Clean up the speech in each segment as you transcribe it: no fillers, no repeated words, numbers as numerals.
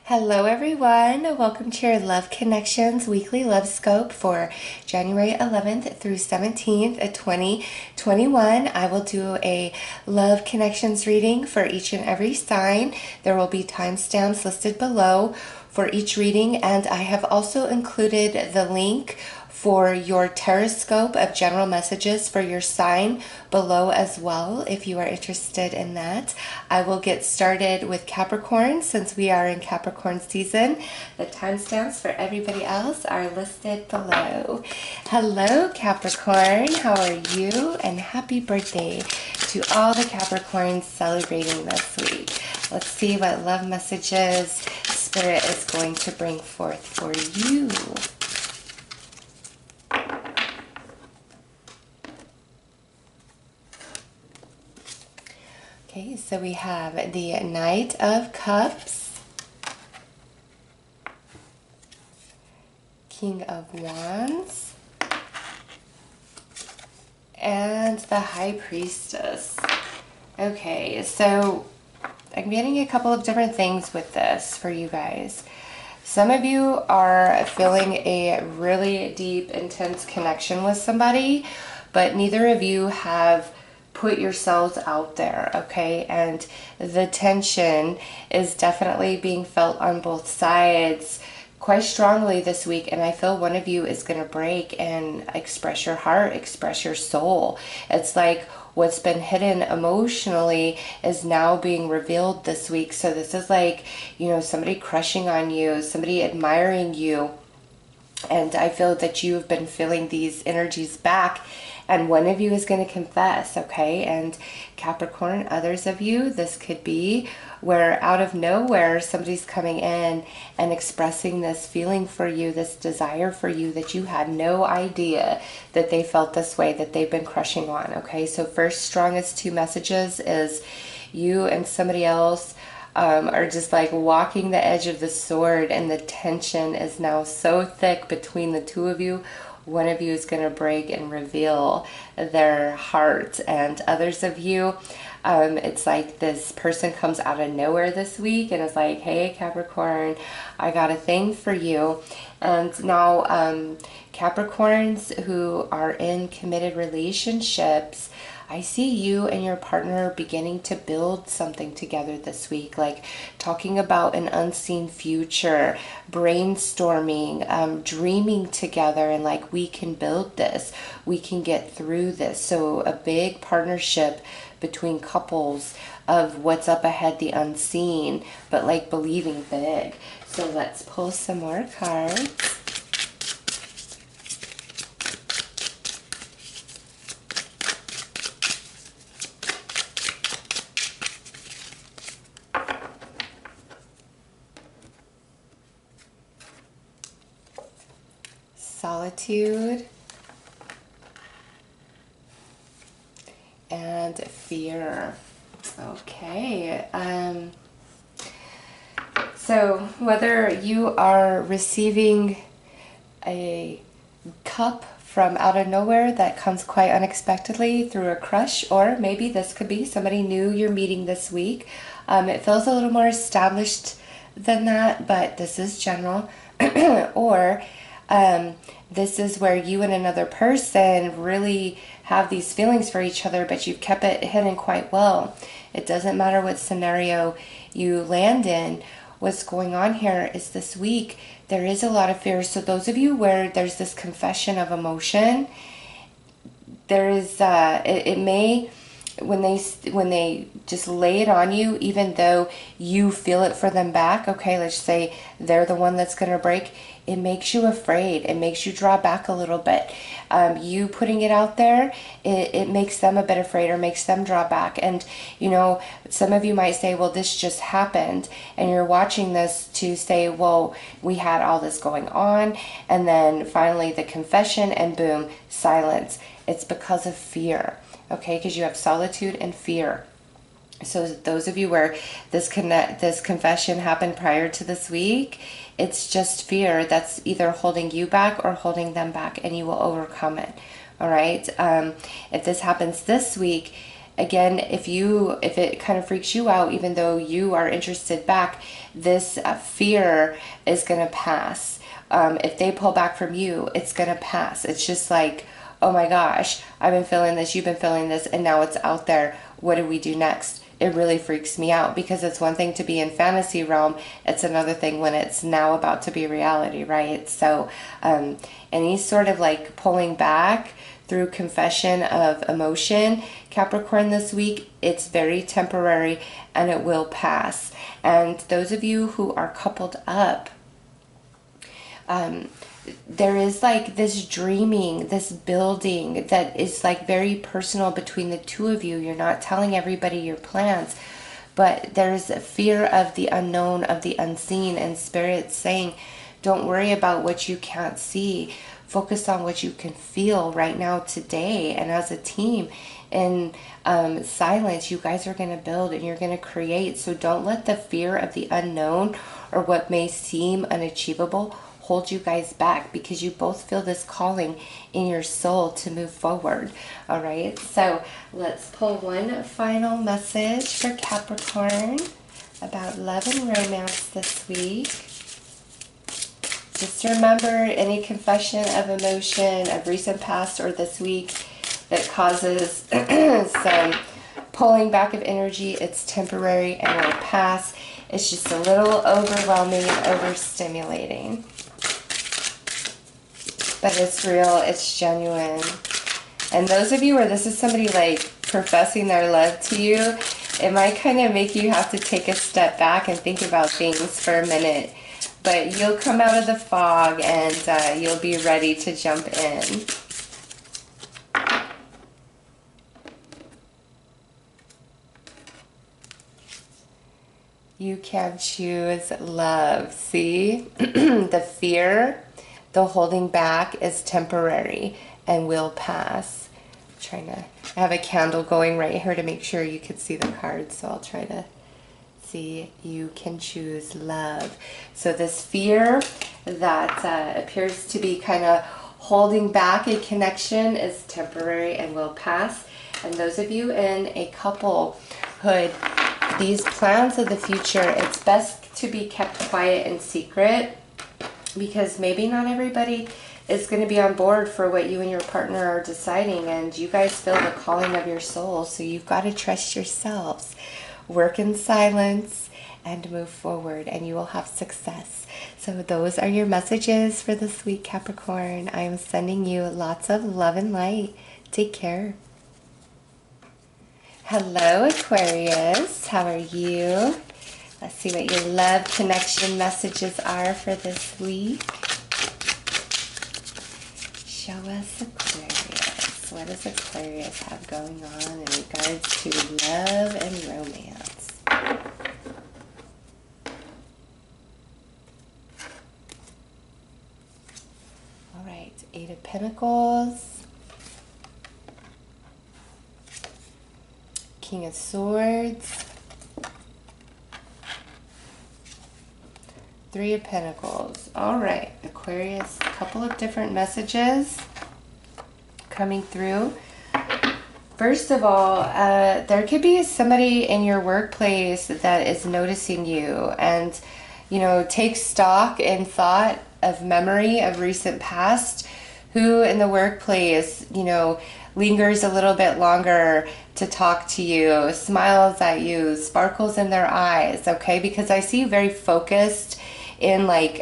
Hello everyone, welcome to your Love Connections weekly love scope for January 11th through 17th of 2021. I will do a Love Connections reading for each and every sign. There will be timestamps listed below for each reading, and I have also included the link for your Tauroscope of general messages for your sign below as well, if you are interested in that. I will get started with Capricorn since we are in Capricorn season. The timestamps for everybody else are listed below. Hello Capricorn, how are you? And happy birthday to all the Capricorns celebrating this week. Let's see what love messages Spirit is going to bring forth for you. Okay, so we have the Knight of Cups, King of Wands, and the High Priestess. Okay, so I'm getting a couple of different things with this for you guys. Some of you are feeling a really deep, intense connection with somebody, but neither of you have put yourselves out there, okay? And the tension is definitely being felt on both sides quite strongly this week, and I feel one of you is going to break and express your heart, express your soul. It's like what's been hidden emotionally is now being revealed this week. So this is like, you know, somebody crushing on you, somebody admiring you, and I feel that you have been feeling these energies back, and one of you is going to confess, okay? And Capricorn, others of you, this could be where out of nowhere somebody's coming in and expressing this feeling for you, this desire for you that you had no idea that they felt this way, that they've been crushing on, okay? So first strongest two messages is you and somebody else are just like walking the edge of the sword, and the tension is now so thick between the two of you. One of you is going to break and reveal their heart, and others of you, it's like this person comes out of nowhere this week and is like, hey Capricorn, I got a thing for you. And now Capricorns who are in committed relationships, I see you and your partner beginning to build something together this week, like talking about an unseen future, brainstorming, dreaming together, and like, we can build this, we can get through this. So a big partnership between couples of what's up ahead, the unseen, but like believing big. So let's pull some more cards. Solitude and fear. Okay, so whether you are receiving a cup from out of nowhere that comes quite unexpectedly through a crush, or maybe this could be somebody new you're meeting this week. It feels a little more established than that, but this is general. Or this is where you and another person really have these feelings for each other, but you've kept it hidden quite well. It doesn't matter what scenario you land in. What's going on here is this week there is a lot of fear. So those of you where there's this confession of emotion, there is it may, when they just lay it on you, even though you feel it for them back, okay, let's say they're the one that's going to break, it makes you afraid. It makes you draw back a little bit. You putting it out there, it makes them a bit afraid, or makes them draw back. And, you know, some of you might say, well, this just happened. And you're watching this to say, well, we had all this going on. And then finally the confession, and boom, silence. It's because of fear, okay? Because you have solitude and fear. So those of you where this confession happened prior to this week, it's just fear that's either holding you back or holding them back, and you will overcome it. All right. If this happens this week, again, if it kind of freaks you out, even though you are interested back, this fear is going to pass. If they pull back from you, it's going to pass. It's just like, oh my gosh, I've been feeling this, you've been feeling this, and now it's out there. What do we do next? It really freaks me out, because it's one thing to be in fantasy realm. It's another thing when it's now about to be reality, right? So any sort of like pulling back through confession of emotion, Capricorn, this week, it's very temporary and it will pass. And those of you who are coupled up, there is like this dreaming, this building that is like very personal between the two of you. You're not telling everybody your plans, but there's a fear of the unknown, of the unseen, and Spirit saying, don't worry about what you can't see. Focus on what you can feel right now, today. And as a team, in silence, you guys are going to build and you're going to create. So don't let the fear of the unknown or what may seem unachievable hold you guys back, because you both feel this calling in your soul to move forward. All right, so let's pull one final message for Capricorn about love and romance this week. Just remember, any confession of emotion of recent past or this week that causes some pulling back of energy, it's temporary and will pass. It's just a little overwhelming and overstimulating. But it's real, it's genuine. And those of you where this is somebody like professing their love to you, it might kind of make you have to take a step back and think about things for a minute. But you'll come out of the fog and you'll be ready to jump in. You can choose love. See? The fear, the holding back is temporary and will pass. I'm trying to, I have a candle going right here to make sure you can see the cards, so I'll try to see. You can choose love. So this fear that appears to be kind of holding back a connection is temporary and will pass. And those of you in a couplehood, these plans of the future, it's best to be kept quiet and secret, because maybe not everybody is going to be on board for what you and your partner are deciding, and you guys feel the calling of your soul, so you've got to trust yourselves. Work in silence and move forward, and you will have success. So those are your messages for this week, Capricorn. I am sending you lots of love and light. Take care. Hello, Aquarius. How are you? Let's see what your love connection messages are for this week. Show us, Aquarius. What does Aquarius have going on in regards to love and romance? All right, Eight of Pentacles. King of Swords. Three of Pentacles. All right, Aquarius, a couple of different messages coming through. First of all, there could be somebody in your workplace that is noticing you and, you know, take stock and thought of memory of recent past, who in the workplace, you know, lingers a little bit longer to talk to you, smiles at you, sparkles in their eyes, okay? Because I see you very focused in like,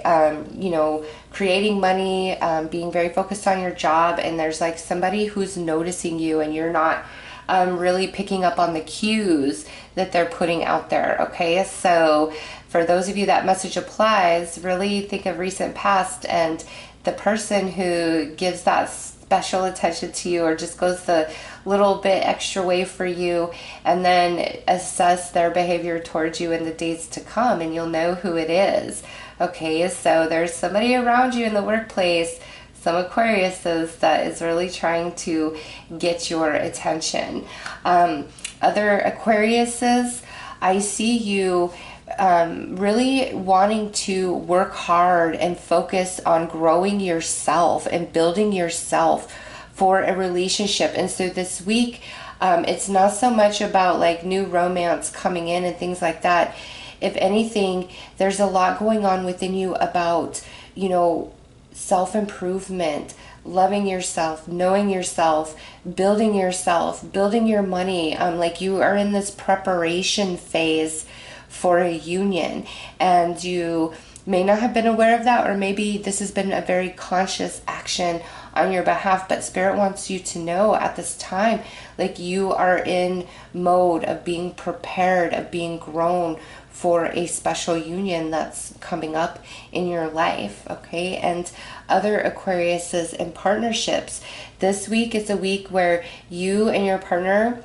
you know, creating money, being very focused on your job, and there's like somebody who's noticing you and you're not really picking up on the cues that they're putting out there, okay? So for those of you that message applies, really think of recent past and the person who gives that special attention to you or just goes the little bit extra way for you, and then assess their behavior towards you in the days to come, and you'll know who it is. Okay, so there's somebody around you in the workplace, some Aquariuses, that is really trying to get your attention. Other Aquariuses, I see you really wanting to work hard and focus on growing yourself and building yourself for a relationship. And so this week, It's not so much about like new romance coming in and things like that. If anything, there's a lot going on within you about, you know, self-improvement, loving yourself, knowing yourself, building your money. Like you are in this preparation phase for a union, and you may not have been aware of that, or maybe this has been a very conscious action on your behalf, but Spirit wants you to know at this time, like you are in mode of being prepared, of being grown for a special union that's coming up in your life, okay? And other Aquariuses and partnerships, this week is a week where you and your partner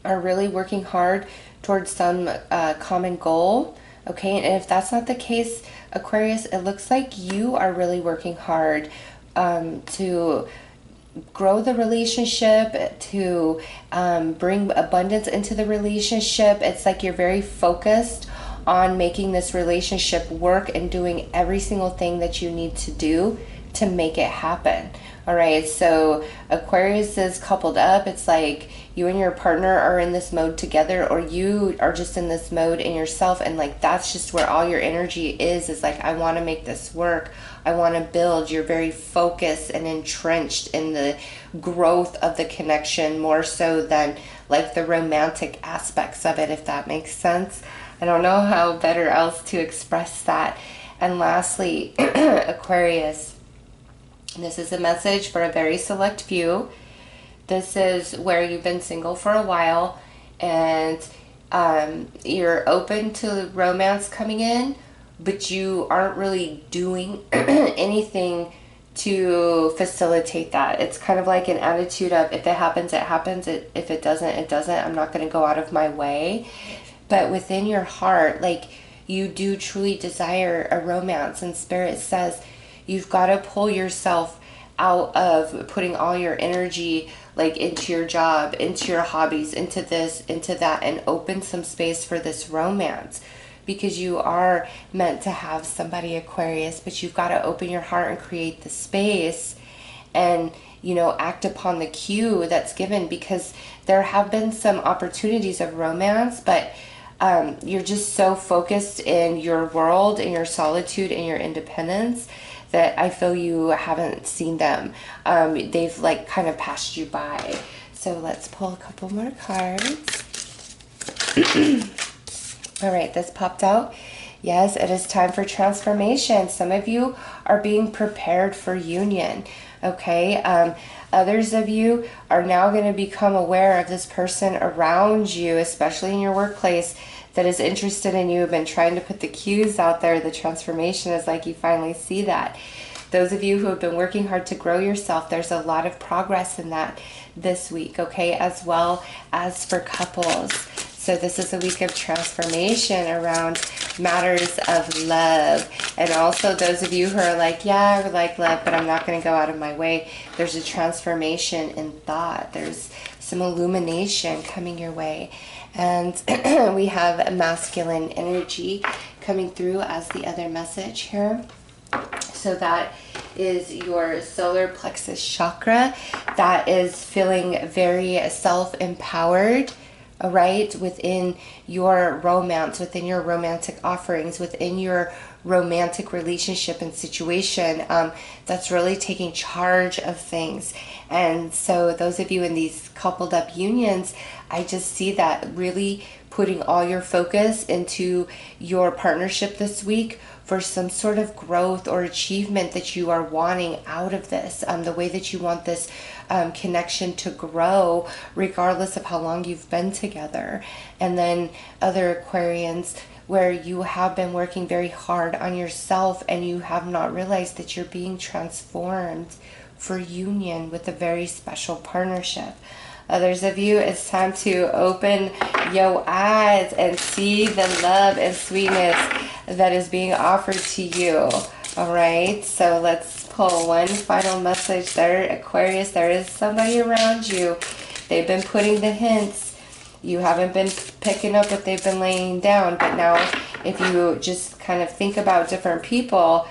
are really working hard towards some common goal, okay? And if that's not the case, Aquarius, it looks like you are really working hard to grow the relationship, to bring abundance into the relationship. It's like you're very focused on making this relationship work and doing every single thing that you need to do to make it happen. All right, so Aquarius is coupled up. It's like you and your partner are in this mode together, or you are just in this mode in yourself, and like that's just where all your energy is like, I want to make this work. I want to build. You're very focused and entrenched in the growth of the connection more so than like the romantic aspects of it, if that makes sense. I don't know how better else to express that. And lastly, Aquarius, this is a message for a very select few. This is where you've been single for a while and you're open to romance coming in, but you aren't really doing anything to facilitate that. It's kind of like an attitude of, if it happens, it happens. If it doesn't, it doesn't. I'm not going to go out of my way. But within your heart, like you do truly desire a romance, and Spirit says you've got to pull yourself out of putting all your energy like into your job, into your hobbies, into this, into that, and open some space for this romance, because you are meant to have somebody, Aquarius, but you've got to open your heart and create the space and, you know, act upon the cue that's given, because there have been some opportunities of romance, but you're just so focused in your world, in your solitude, in your independence, that I feel you haven't seen them. They've like kind of passed you by. So let's pull a couple more cards. All right, this popped out. Yes, it is time for transformation. Some of you are being prepared for union, okay? Others of you are now going to become aware of this person around you, especially in your workplace, that is interested in you, have been trying to put the cues out there. The transformation is like you finally see that. Those of you who have been working hard to grow yourself, there's a lot of progress in that this week, okay? As well as for couples. So this is a week of transformation around matters of love. And also those of you who are like, yeah, I would like love, but I'm not going to go out of my way. There's a transformation in thought. There's some illumination coming your way. And we have masculine energy coming through as the other message here. So that is your solar plexus chakra. That is feeling very self-empowered, all right, within your romance, within your romantic offerings, within your romantic relationship and situation. That's really taking charge of things. And so those of you in these coupled up unions, I just see that really putting all your focus into your partnership this week for some sort of growth or achievement that you are wanting out of this, the way that you want this connection to grow, regardless of how long you've been together. And then other Aquarians, where you have been working very hard on yourself and you have not realized that you're being transformed for union with a very special partnership. Others of you, it's time to open your eyes and see the love and sweetness that is being offered to you. All right, so let's pull one final message there. Aquarius, there is somebody around you. They've been putting the hints. You haven't been picking up what they've been laying down, but now if you just kind of think about different people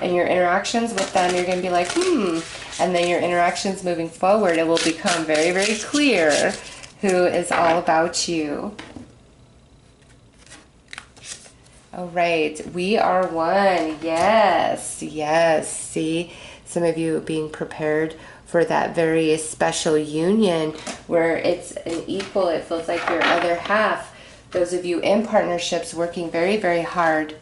and your interactions with them, you're going to be like, and then your interactions moving forward, it will become very, very clear who is all about you. All right, we are one. Yes, yes. See, some of you being prepared for that very special union where it's an equal, it feels like your other half. Those of you in partnerships working very, very hard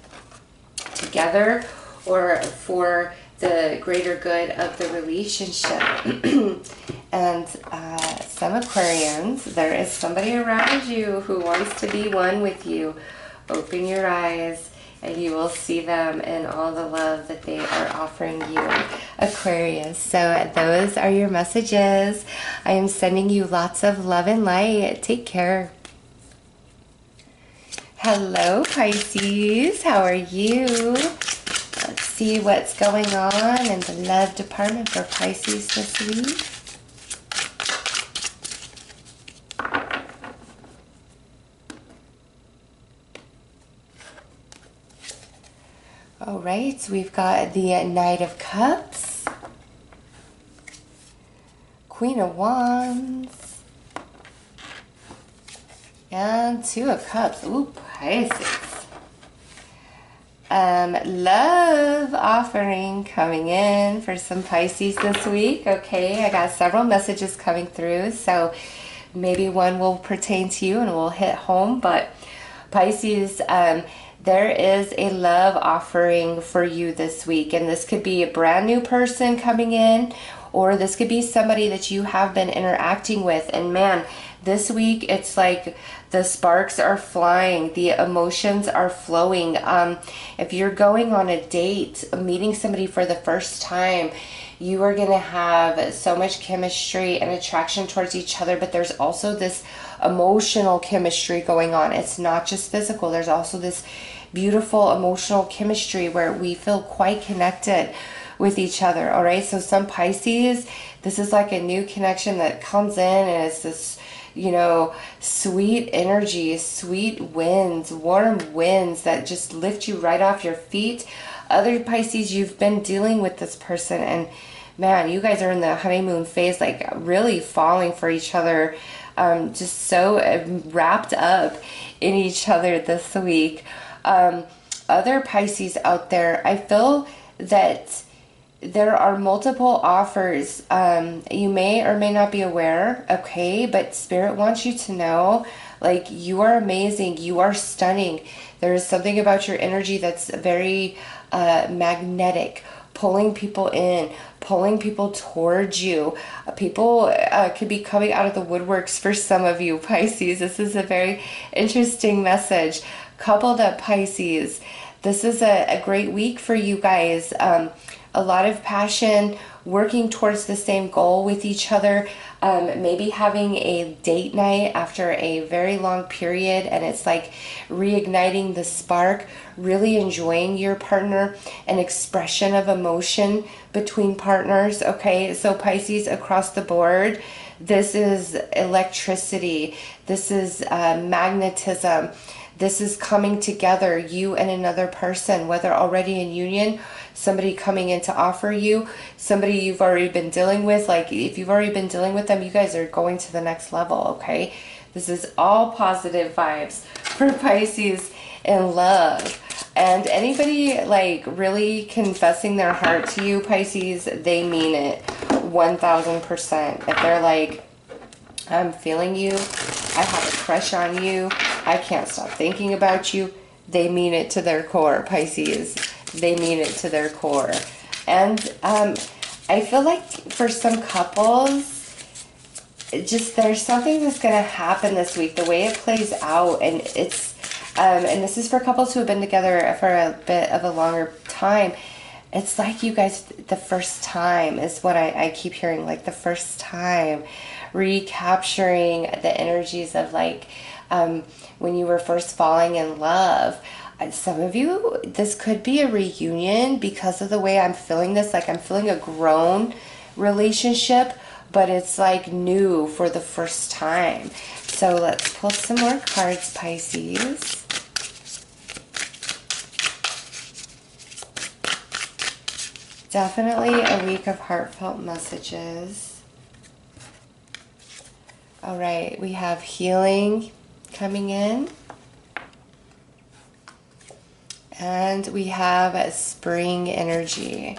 together or for the greater good of the relationship. And some Aquarians, there is somebody around you who wants to be one with you. Open your eyes and you will see them in all the love that they are offering you, Aquarius. So those are your messages. I am sending you lots of love and light. Take care. Hello, Pisces. How are you? Let's see what's going on in the love department for Pisces this week. All right, we've got the Knight of Cups, Queen of Wands, and Two of Cups. Ooh, Pisces. Love offering coming in for some Pisces this week. Okay, I got several messages coming through, so maybe one will pertain to you and will hit home. But Pisces, there is a love offering for you this week, and this could be a brand new person coming in, or this could be somebody that you have been interacting with. And man, this week it's like the sparks are flying, the emotions are flowing. If you're going on a date, meeting somebody for the first time, you are going to have so much chemistry and attraction towards each other, but there's also this emotional chemistry going on. It's not just physical. There's also this beautiful emotional chemistry where we feel quite connected with each other. All right, so some Pisces, this is like a new connection that comes in, and it's this, you know, sweet energy, sweet winds, warm winds that just lift you right off your feet. Other Pisces, you've been dealing with this person, and man, you guys are in the honeymoon phase, like really falling for each other, just so wrapped up in each other this week. Other Pisces out there, I feel that there are multiple offers. You may or may not be aware, okay, but Spirit wants you to know, like, you are amazing, you are stunning. There is something about your energy that's very magnetic, pulling people in, pulling people towards you. People could be coming out of the woodworks for some of you, Pisces. This is a very interesting message. Coupled up, Pisces, this is a great week for you guys. A lot of passion, working towards the same goal with each other, maybe having a date night after a very long period, and it's like reigniting the spark, really enjoying your partner, an expression of emotion between partners. Okay, so Pisces, across the board, this is electricity, this is magnetism. This is coming together, you and another person, whether already in union, somebody coming in to offer you, somebody you've already been dealing with. Like, if you've already been dealing with them, you guys are going to the next level, okay? This is all positive vibes for Pisces in love. And anybody, like, really confessing their heart to you, Pisces, they mean it 1000%. If they're like, I'm feeling you, I have a crush on you, I can't stop thinking about you, they mean it to their core, Pisces. They mean it to their core. And I feel like for some couples, just there's something that's going to happen this week, the way it plays out. And it's and this is for couples who have been together for a bit of a longer time. It's like you guys, the first time is what I keep hearing, like the first time, recapturing the energies of like when you were first falling in love. Some of you, this could be a reunion because of the way I'm feeling this. Like, I'm feeling a grown relationship, but it's like new for the first time. So let's pull some more cards, Pisces. Definitely a week of heartfelt messages. All right, we have healing coming in. And we have spring energy.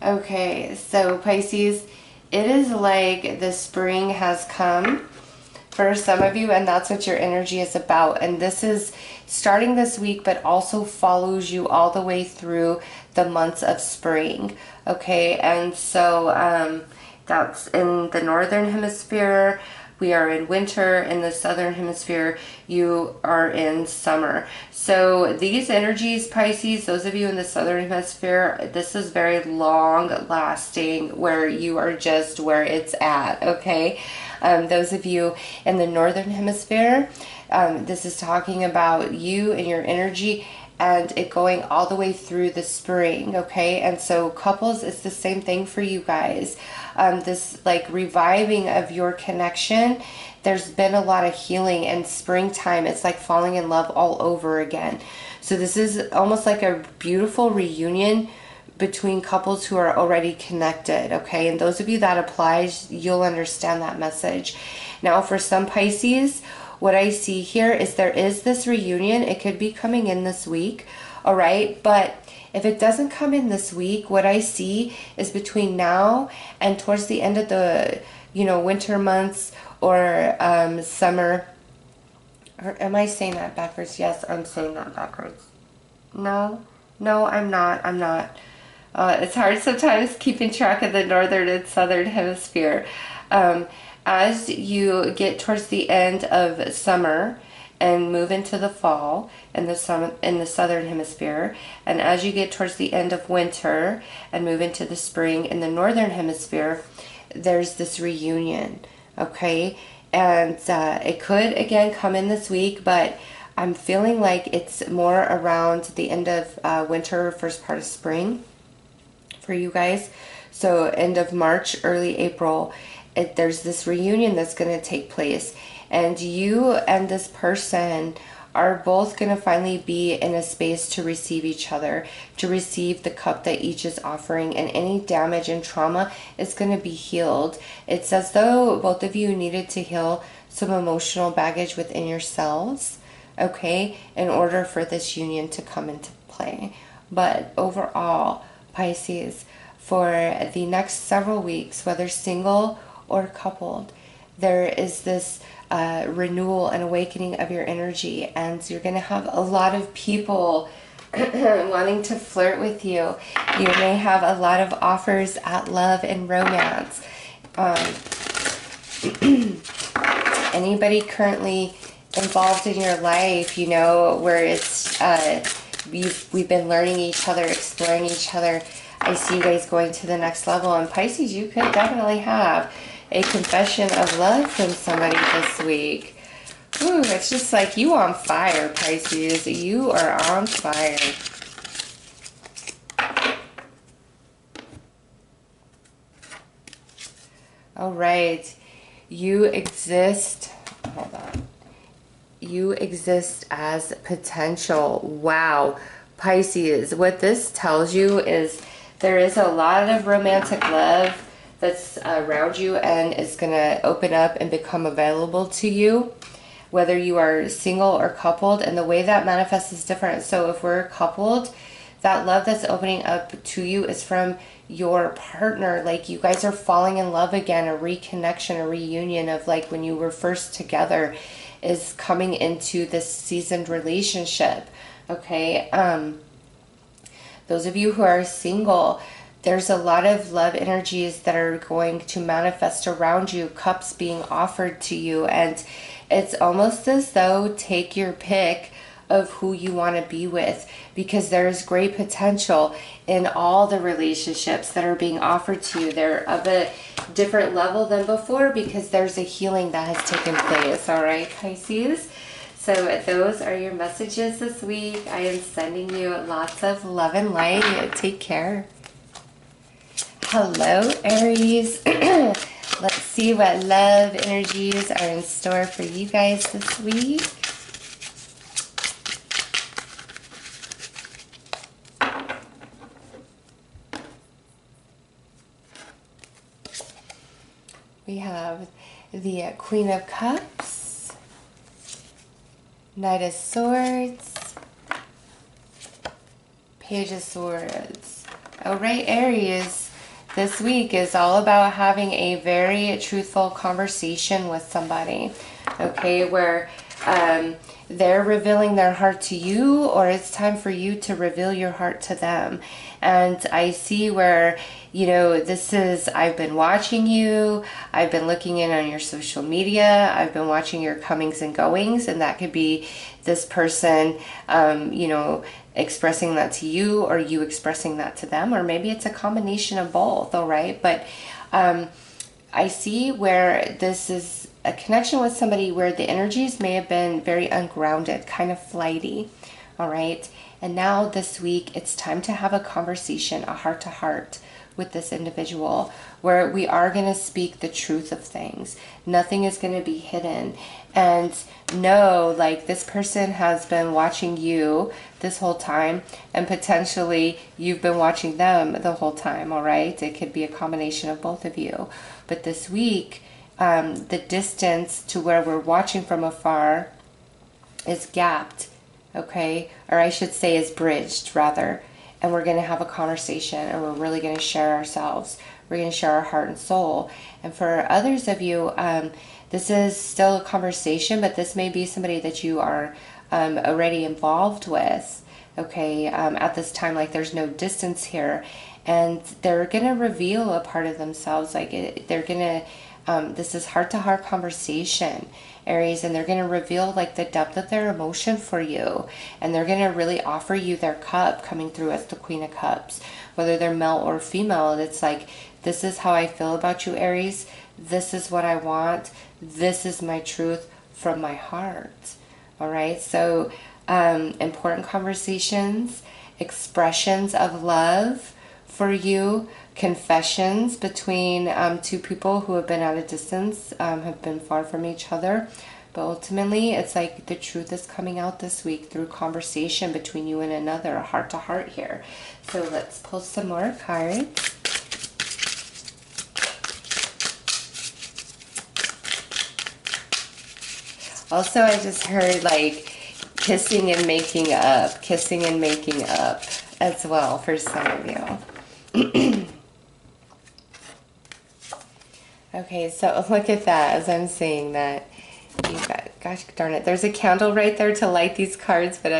Okay, so Pisces, it is like the spring has come for some of you, and that's what your energy is about. And this is starting this week, but also follows you all the way through the months of spring. Okay, and so that's in the northern hemisphere. We are in winter. In the southern hemisphere, you are in summer. So these energies, Pisces, those of you in the southern hemisphere, this is very long lasting, where you are just where it's at, okay? Those of you in the northern hemisphere, this is talking about you and your energy and it going all the way through the spring, okay? And so couples, it's the same thing for you guys. This like reviving of your connection. There's been a lot of healing, and springtime, it's like falling in love all over again. So this is almost like a beautiful reunion between couples who are already connected, okay? And those of you that applies, you'll understand that message. Now for some Pisces, what I see here is there is this reunion. It could be coming in this week, all right? But if it doesn't come in this week, what I see is between now and towards the end of the, winter months or summer. Or am I saying that backwards? Yes, I'm saying that backwards. No, I'm not. It's hard sometimes keeping track of the northern and southern hemisphere. As you get towards the end of summer and move into the fall in the southern hemisphere, and as you get towards the end of winter and move into the spring in the northern hemisphere, there's this reunion, okay? And it could again come in this week, but I'm feeling like it's more around the end of winter, first part of spring for you guys. So end of March, early April, there's this reunion that's going to take place, and you and this person are both going to finally be in a space to receive each other, to receive the cup that each is offering, and any damage and trauma is going to be healed. It's as though both of you needed to heal some emotional baggage within yourselves, okay, in order for this union to come into play. But overall, Pisces, for the next several weeks, whether single or coupled, there is this renewal and awakening of your energy, and you're going to have a lot of people wanting to flirt with you. You may have a lot of offers at love and romance. Anybody currently involved in your life, where it's we've been learning each other, exploring each other. I see you guys going to the next level. And Pisces, you could definitely have a confession of love from somebody this week. Ooh, it's just like you on fire, Pisces. You are on fire. All right. You exist. Hold on. You exist as potential. Wow. Pisces, what this tells you is there is a lot of romantic love that's around you and is going to open up and become available to you, whether you are single or coupled, and the way that manifests is different. So if we're coupled, that love that's opening up to you is from your partner. Like you guys are falling in love again, a reconnection, a reunion of like when you were first together is coming into this seasoned relationship. Okay, those of you who are single, there's a lot of love energies that are going to manifest around you, cups being offered to you, and it's almost as though take your pick of who you want to be with, because there's great potential in all the relationships that are being offered to you. They're of a different level than before because there's a healing that has taken place. All right, Pisces? So those are your messages this week. I am sending you lots of love and light. Take care. Hello, Aries. Let's see what love energies are in store for you guys this week. We have the Queen of Cups, Knight of Swords, Page of Swords. All right, Aries, this week is all about having a very truthful conversation with somebody, okay, where they're revealing their heart to you, or it's time for you to reveal your heart to them. And I see where, you know, this is, I've been watching you, I've been looking in on your social media, I've been watching your comings and goings, and that could be this person, you know, expressing that to you, or you expressing that to them, or maybe it's a combination of both, all right? But I see where this is a connection with somebody where the energies may have been very ungrounded, kind of flighty, all right? And now this week, it's time to have a conversation, a heart-to-heart with this individual, where we are going to speak the truth of things. Nothing is going to be hidden. And know, like, this person has been watching you this whole time, and potentially you've been watching them the whole time, all right? It could be a combination of both of you. But this week, the distance to where we're watching from afar is gapped, okay? Or I should say is bridged, rather. And we're going to have a conversation, and we're really going to share ourselves. We're going to share our heart and soul. And for others of you, this is still a conversation, but this may be somebody that you are already involved with, okay, at this time. Like, there's no distance here. And they're going to reveal a part of themselves. Like, they're going to, this is heart-to-heart conversation, Aries, and they're going to reveal, like, the depth of their emotion for you. And they're going to really offer you their cup coming through as the Queen of Cups, whether they're male or female. And it's like, this is how I feel about you, Aries. This is what I want. This is my truth from my heart. All right. So important conversations, expressions of love for you, confessions between two people who have been at a distance, have been far from each other. But ultimately, it's like the truth is coming out this week through conversation between you and another, heart to heart here. So let's pull some more cards. Also, I just heard, like, kissing and making up as well for some of you. Okay, so look at that as I'm saying that. You got, gosh darn it, there's a candle right there to light these cards, but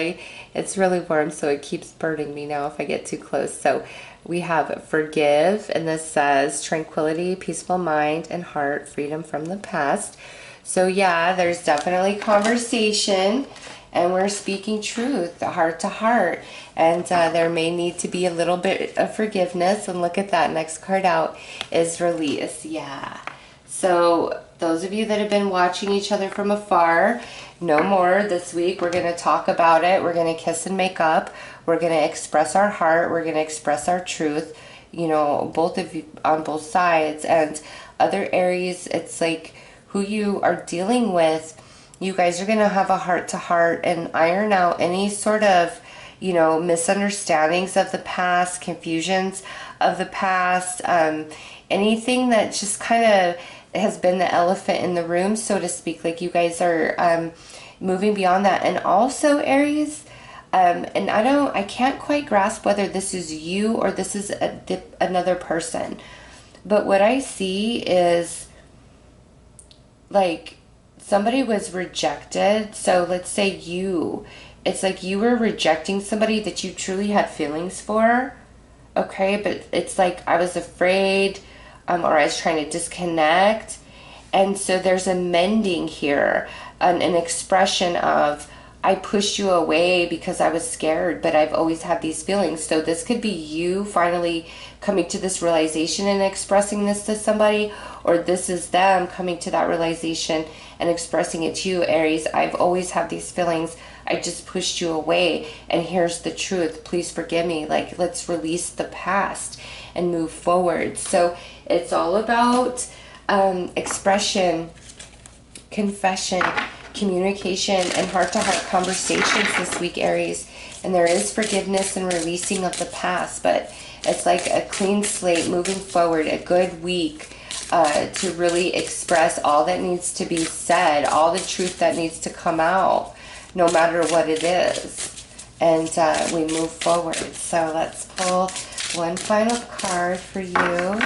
it's really warm, so it keeps burning me now if I get too close. So we have forgive, and this says tranquility, peaceful mind and heart, freedom from the past. So yeah, there's definitely conversation, and we're speaking truth, heart to heart. And there may need to be a little bit of forgiveness. And look at that, next card out is release. Yeah. So those of you that have been watching each other from afar, no more this week. We're going to talk about it. We're going to kiss and make up. We're going to express our heart. We're going to express our truth, you know, both of you on both sides. And other Aries, it's like who you are dealing with, you guys are going to have a heart to heart and iron out any sort of, you know, misunderstandings of the past, confusions of the past, anything that just kind of has been the elephant in the room, so to speak. Like, you guys are moving beyond that. And also, Aries, and I can't quite grasp whether this is you or this is another person, but what I see is, like, somebody was rejected. So let's say it's like you were rejecting somebody that you truly had feelings for, okay? But it's like I was afraid, or I was trying to disconnect. And so there's a mending here, an expression of, I pushed you away because I was scared, but I've always had these feelings. So this could be you finally coming to this realization and expressing this to somebody, or this is them coming to that realization and expressing it to you, Aries. I've always had these feelings. I just pushed you away, and here's the truth. Please forgive me. Like, let's release the past and move forward. So it's all about expression, confession, communication, and heart-to-heart conversations this week, Aries. And there is forgiveness and releasing of the past, but it's like a clean slate moving forward, a good week, to really express all that needs to be said, all the truth that needs to come out, no matter what it is. And we move forward. So let's pull one final card for you.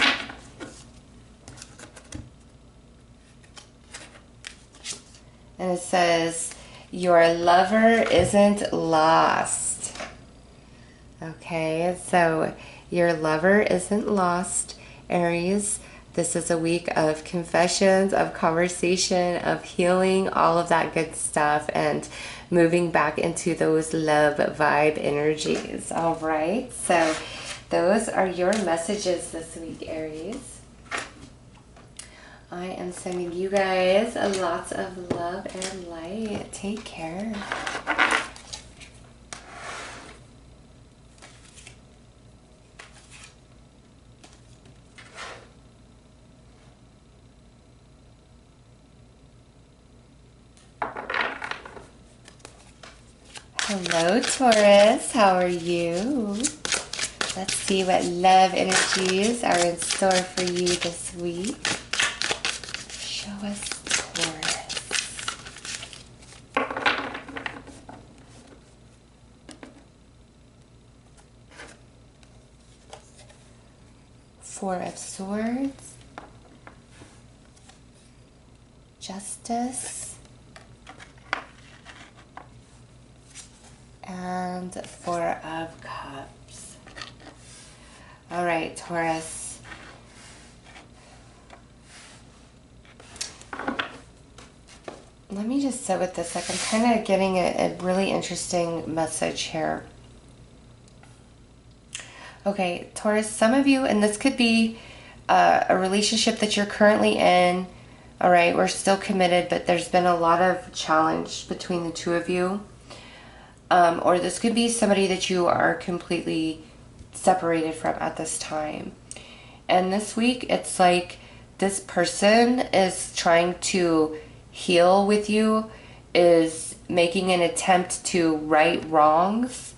And it says, your lover isn't lost. Okay, so your lover isn't lost, Aries. This is a week of confessions, of conversation, of healing, all of that good stuff, and moving back into those love vibe energies. All right, so those are your messages this week, Aries. I am sending you guys lots of love and light. Take care. Hello, Taurus. How are you? Let's see what love energies are in store for you this week. Show us Taurus. Four of Swords. Justice. And Four of Cups. All right, Taurus. Let me just sit with this. Like, I'm kind of getting a really interesting message here. Okay, Taurus, some of you, and this could be a relationship that you're currently in. All right, we're still committed, but there's been a lot of challenge between the two of you. Or this could be somebody that you are completely separated from at this time. And this week, it's like this person is trying to heal with you, is making an attempt to right wrongs.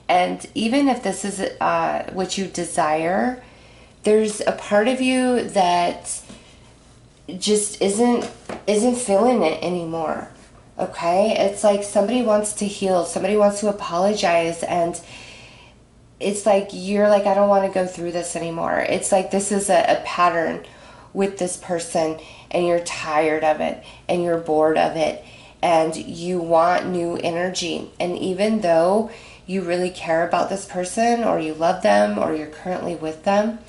And even if this is what you desire, there's a part of you that just isn't feeling it anymore. Okay, it's like somebody wants to heal, somebody wants to apologize, and it's like you're like, I don't want to go through this anymore. It's like this is a pattern with this person, and you're tired of it, and you're bored of it, and you want new energy. And even though you really care about this person, or you love them, or you're currently with them,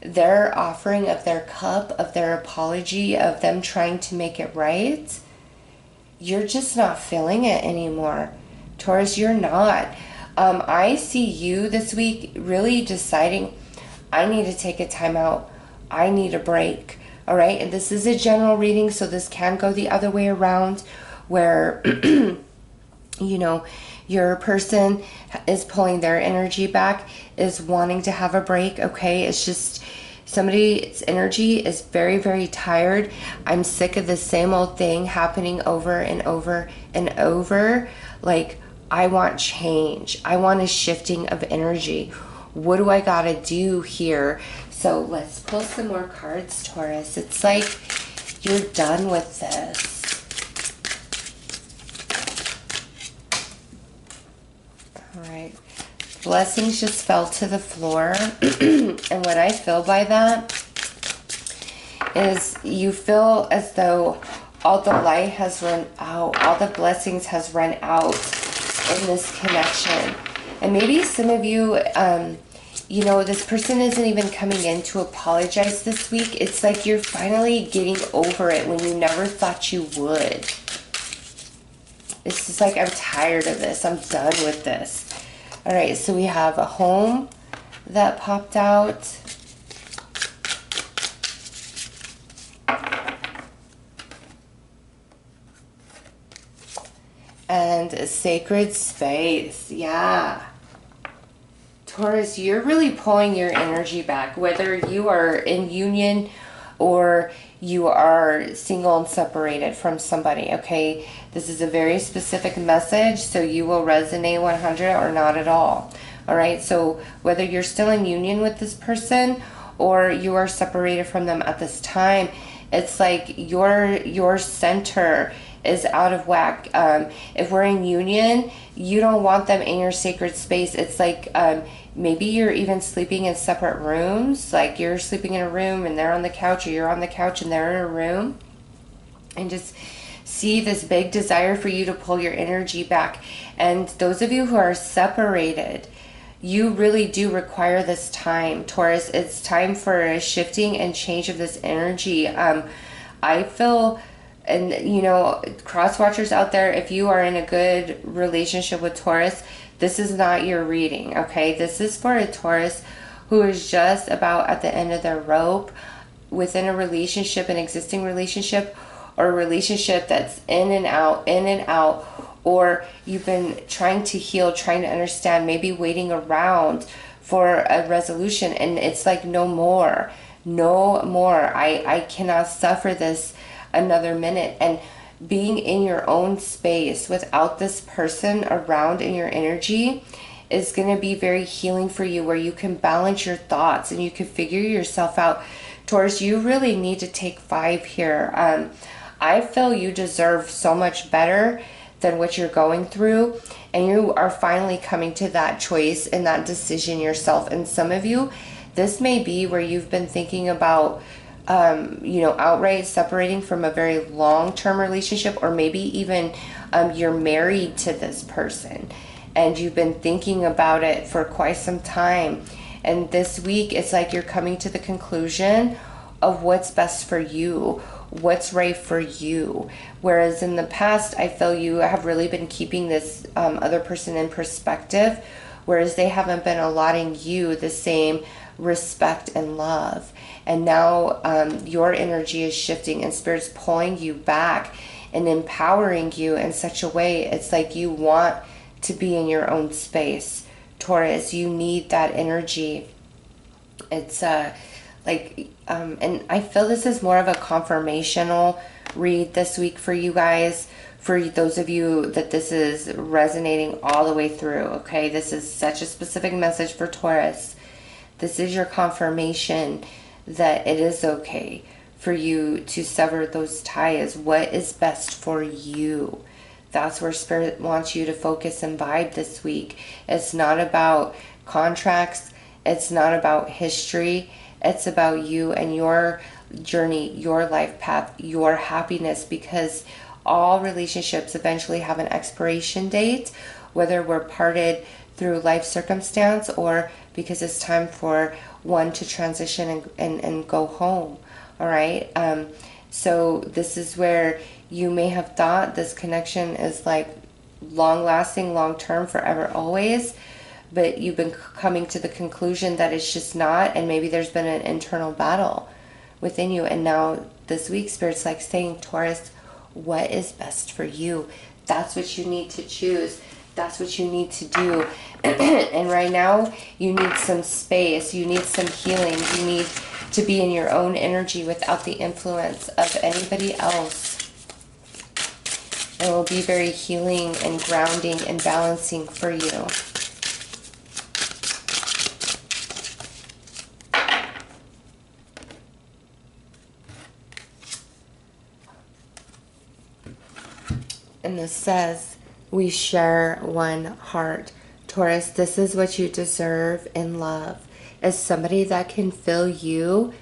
their offering of their cup, of their apology, of them trying to make it right, you're just not feeling it anymore. Taurus, you're not. I see you this week really deciding, I need to take a time out. I need a break. All right. And this is a general reading, so this can go the other way around, where, you know, your person is pulling their energy back, is wanting to have a break. Okay. It's just, somebody's energy is very, very tired. I'm sick of the same old thing happening over and over and over. Like, I want change. I want a shifting of energy. What do I gotta do here? So let's pull some more cards, Taurus. It's like you're done with this. All right. Blessings just fell to the floor. And what I feel by that is you feel as though all the light has run out, all the blessings has run out in this connection. And maybe some of you, you know, this person isn't even coming in to apologize this week. It's like you're finally getting over it when you never thought you would. It's just like, I'm tired of this. I'm done with this. All right, so we have a home that popped out. And a sacred space. Yeah. Taurus, you're really pulling your energy back, whether you are in union or you are single and separated from somebody, okay? This is a very specific message, so you will resonate 100 or not at all. All right, so whether you're still in union with this person or you are separated from them at this time, it's like your center is out of whack. If we're in union, you don't want them in your sacred space. It's like maybe you're even sleeping in separate rooms, like you're sleeping in a room and they're on the couch, or you're on the couch and they're in a room, and just see this big desire for you to pull your energy back. And those of you who are separated, you really do require this time, Taurus. It's time for a shifting and change of this energy. I feel, and you know, cross watchers out there, if you are in a good relationship with Taurus, this is not your reading, okay? This is for a Taurus who is just about at the end of their rope within a relationship, an existing relationship, or a relationship that's in and out, or you've been trying to heal, trying to understand, maybe waiting around for a resolution, and it's like no more. I cannot suffer this another minute. And being in your own space without this person around in your energy is going to be very healing for you, where you can balance your thoughts and you can figure yourself out. Taurus, you really need to take 5 here. I feel you deserve so much better than what you're going through, and you are finally coming to that choice and that decision yourself. And some of you, this may be where you've been thinking about you know, outright separating from a very long-term relationship, or maybe even you're married to this person and you've been thinking about it for quite some time, and this week it's like you're coming to the conclusion of what's best for you, what's right for you. Whereas in the past, I feel you have really been keeping this other person in perspective, whereas they haven't been allotting you the same respect and love. And now your energy is shifting, and Spirit's pulling you back and empowering you in such a way. It's like you want to be in your own space, Taurus. You need that energy. It's and I feel this is more of a confirmational read this week for you guys, for those of you that this is resonating all the way through, okay? This is such a specific message for Taurus. This is your confirmation that it is okay for you to sever those ties. What is best for you? That's where Spirit wants you to focus and vibe this week. It's not about contracts. It's not about history. It's about you and your journey, your life path, your happiness, because all relationships eventually have an expiration date, whether we're parted through life circumstance or because it's time for one to transition and go home. All right. So this is where you may have thought this connection is like long lasting, long term, forever, always, but you've been coming to the conclusion that it's just not, and maybe there's been an internal battle within you. And now this week, Spirit's like saying, Taurus, what is best for you? That's what you need to choose. That's what you need to do. And right now, you need some space. You need some healing. You need to be in your own energy without the influence of anybody else. It will be very healing and grounding and balancing for you. And this says, we share one heart. Taurus, this is what you deserve in love. As somebody that can feel you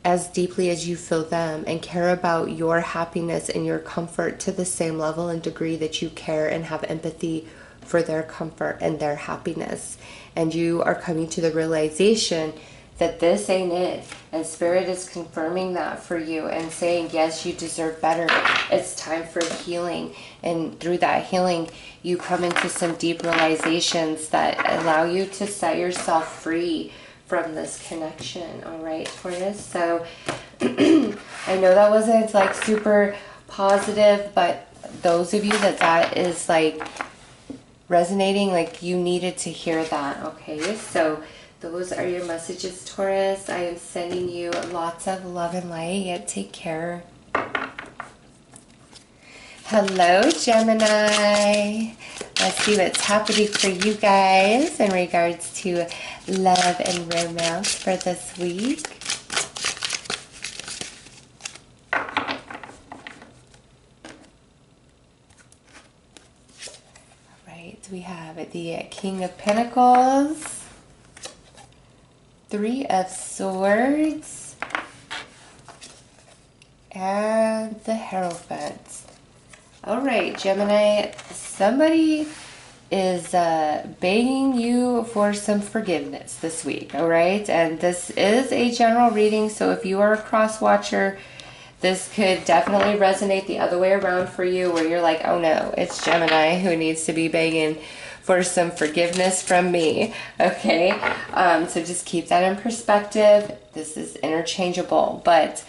as deeply as you feel them and care about your happiness and your comfort to the same level and degree that you care and have empathy for their comfort and their happiness. And you are coming to the realization that this ain't it. And Spirit is confirming that for you and saying, yes, you deserve better. It's time for healing. And through that healing, you come into some deep realizations that allow you to set yourself free from this connection. All right, Taurus. So I know that wasn't like super positive, but those of you that is like resonating, like you needed to hear that. Okay, so those are your messages, Taurus. I am sending you lots of love and light. Take care. Hello, Gemini. Let's see what's happening for you guys in regards to love and romance for this week. We have the King of Pentacles, Three of Swords, and the Hierophant. All right, Gemini, somebody is begging you for some forgiveness this week, all right? And this is a general reading, so if you are a cross-watcher, this could definitely resonate the other way around for you, where you're like, oh no, it's Gemini who needs to be begging for some forgiveness from me, okay? So just keep that in perspective. This is interchangeable. But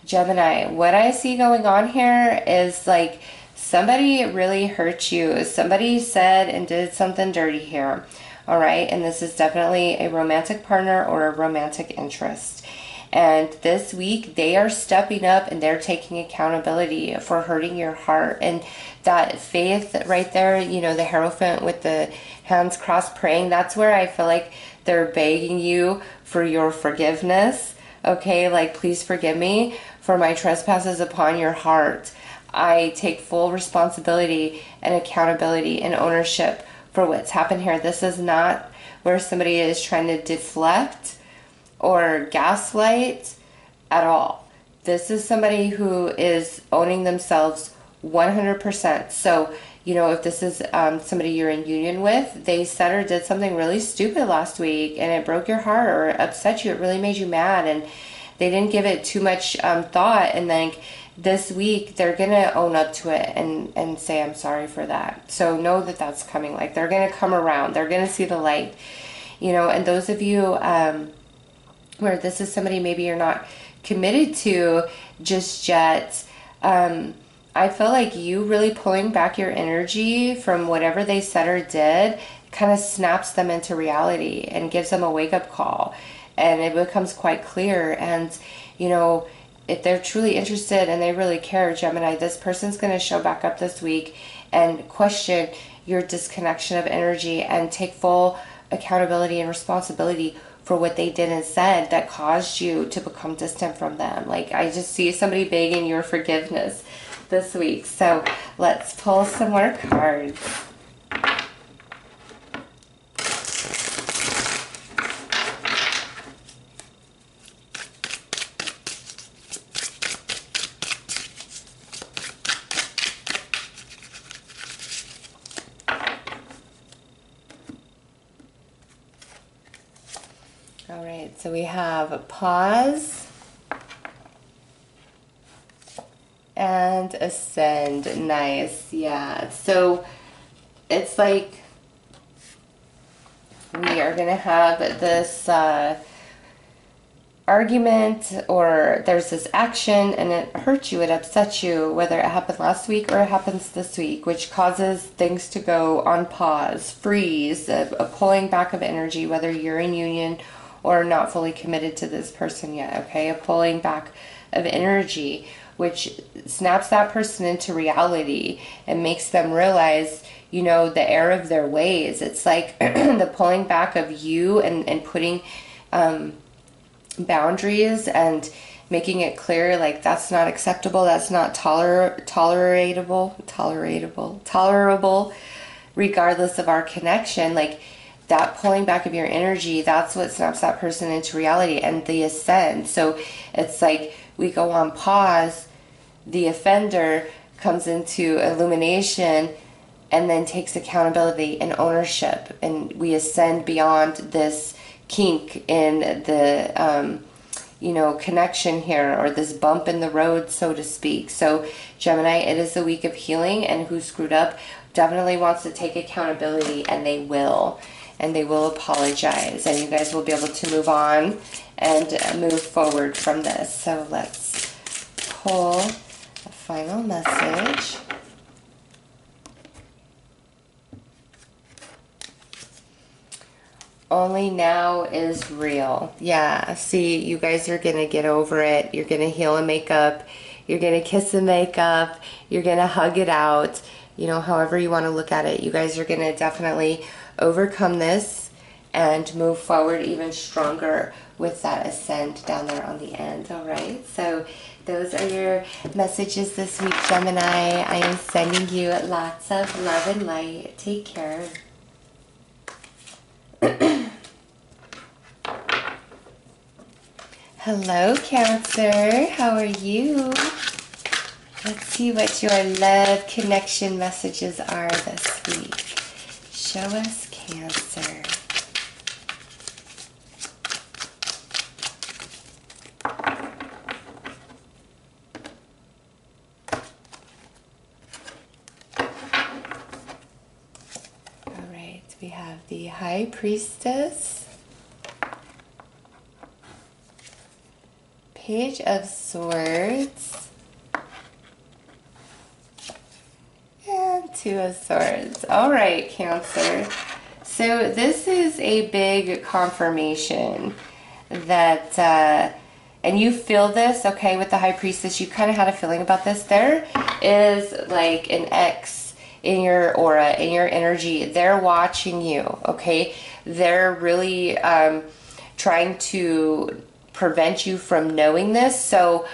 Gemini, what I see going on here is like somebody really hurt you. Somebody said and did something dirty here, all right? And this is definitely a romantic partner or a romantic interest. And this week, they are stepping up and they're taking accountability for hurting your heart. And that faith right there, you know, the Hierophant with the hands crossed praying, that's where I feel like they're begging you for your forgiveness. Okay, like, please forgive me for my trespasses upon your heart. I take full responsibility and accountability and ownership for what's happened here. This is not where somebody is trying to deflect or gaslight at all. This is somebody who is owning themselves 100%. So, you know, if this is somebody you're in union with, they said or did something really stupid last week and it broke your heart or upset you, it really made you mad, and they didn't give it too much thought, and then this week they're gonna own up to it and say, I'm sorry for that. So know that that's coming. Like, they're gonna come around, they're gonna see the light, you know. And those of you where this is somebody maybe you're not committed to just yet, I feel like you really pulling back your energy from whatever they said or did kind of snaps them into reality and gives them a wake-up call, and it becomes quite clear. And you know, if they're truly interested and they really care, Gemini, this person's going to show back up this week and question your disconnection of energy and take full accountability and responsibility for what they did and said that caused you to become distant from them. Like, I just see somebody begging your forgiveness this week. So let's pull some more cards. All right, so we have a pause and ascend. Nice, yeah. So it's like we are going to have this argument, or there's this action and it hurts you, it upsets you, whether it happened last week or it happens this week, which causes things to go on pause, freeze, a pulling back of energy, whether you're in union or not fully committed to this person yet, okay? A pulling back of energy, which snaps that person into reality and makes them realize, you know, the error of their ways. It's like the pulling back of you and putting boundaries and making it clear, like, that's not acceptable, that's not tolerable, regardless of our connection. Like, that pulling back of your energy, that's what snaps that person into reality. And the ascend, so it's like we go on pause, the offender comes into illumination and then takes accountability and ownership, and we ascend beyond this kink in the you know, connection here, or this bump in the road, so to speak. So Gemini, it is a week of healing, and who screwed up definitely wants to take accountability, and they will apologize, and you guys will be able to move on and move forward from this. So let's pull a final message. Only now is real. Yeah, see, you guys are going to get over it. You're going to heal and make up. You're going to kiss and make up. You're going to hug it out. you know, however you want to look at it. You guys are going to definitely overcome this and move forward even stronger with that ascend down there on the end. All right, so those are your messages this week, Gemini. I am sending you lots of love and light. Take care. Hello, Cancer. How are you? Let's see what your love connection messages are this week. Show us, Cancer. All right, we have the High Priestess, Page of Swords, and Two of Swords. All right, Cancer. So this is a big confirmation that, and you feel this, okay, with the High Priestess. You kind of had a feeling about this. There is like an X in your aura, in your energy. They're watching you, okay? They're really trying to prevent you from knowing this. So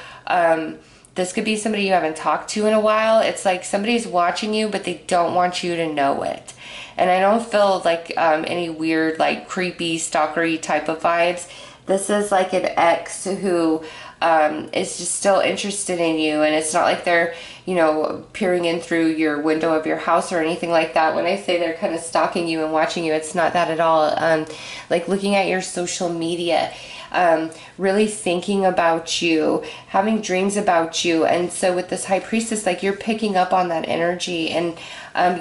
this could be somebody you haven't talked to in a while. It's like somebody's watching you, but they don't want you to know it. And I don't feel like any weird, like creepy, stalkery type of vibes. This is like an ex who is just still interested in you, and it's not like they're, you know, peering in through your window of your house or anything like that. When I say they're kind of stalking you and watching you, it's not that at all. Like looking at your social media, really thinking about you, having dreams about you. And so with this High Priestess, like you're picking up on that energy, and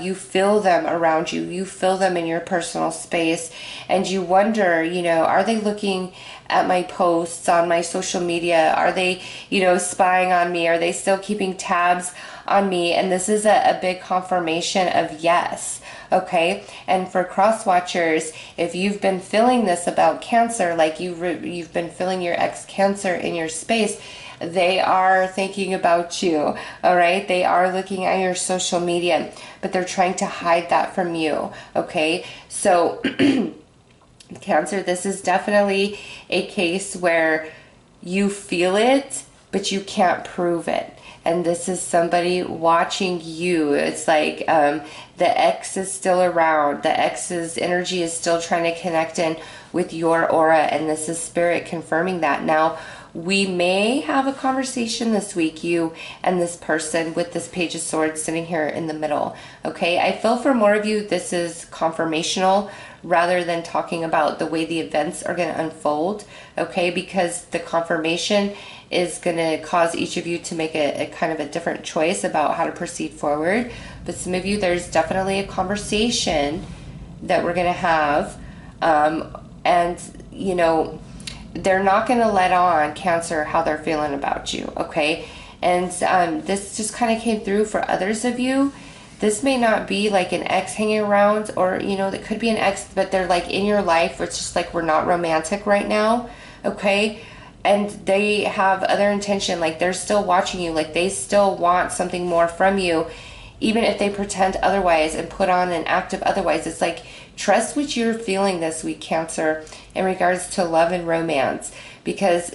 you feel them around you. You feel them in your personal space, and you wonder, you know, are they looking at my posts on my social media? Are they, you know, spying on me? Are they still keeping tabs on me? And this is a big confirmation of yes. Okay, and for cross watchers, if you've been feeling this about Cancer, like you've been feeling your ex-Cancer in your space, they are thinking about you. All right, they are looking at your social media, but they're trying to hide that from you. Okay, so Cancer, this is definitely a case where you feel it, but you can't prove it. And this is somebody watching you. It's like the ex is still around. The ex's energy is still trying to connect in with your aura. And this is Spirit confirming that. Now, we may have a conversation this week, you and this person, with this Page of Swords sitting here in the middle. Okay, I feel for more of you, this is confirmational rather than talking about the way the events are going to unfold. Okay, because the confirmation is going to cause each of you to make a kind of a different choice about how to proceed forward. But some of you, there's definitely a conversation that we're going to have. And, you know, they're not going to let on, Cancer, how they're feeling about you, okay? And this just kind of came through for others of you. This may not be like an ex hanging around, or, you know, that could be an ex, but they're like in your life. It's just like we're not romantic right now, okay? And they have other intention, like they're still watching you, like they still want something more from you, even if they pretend otherwise and put on an act of otherwise. It's like, trust what you're feeling this week, Cancer, in regards to love and romance, because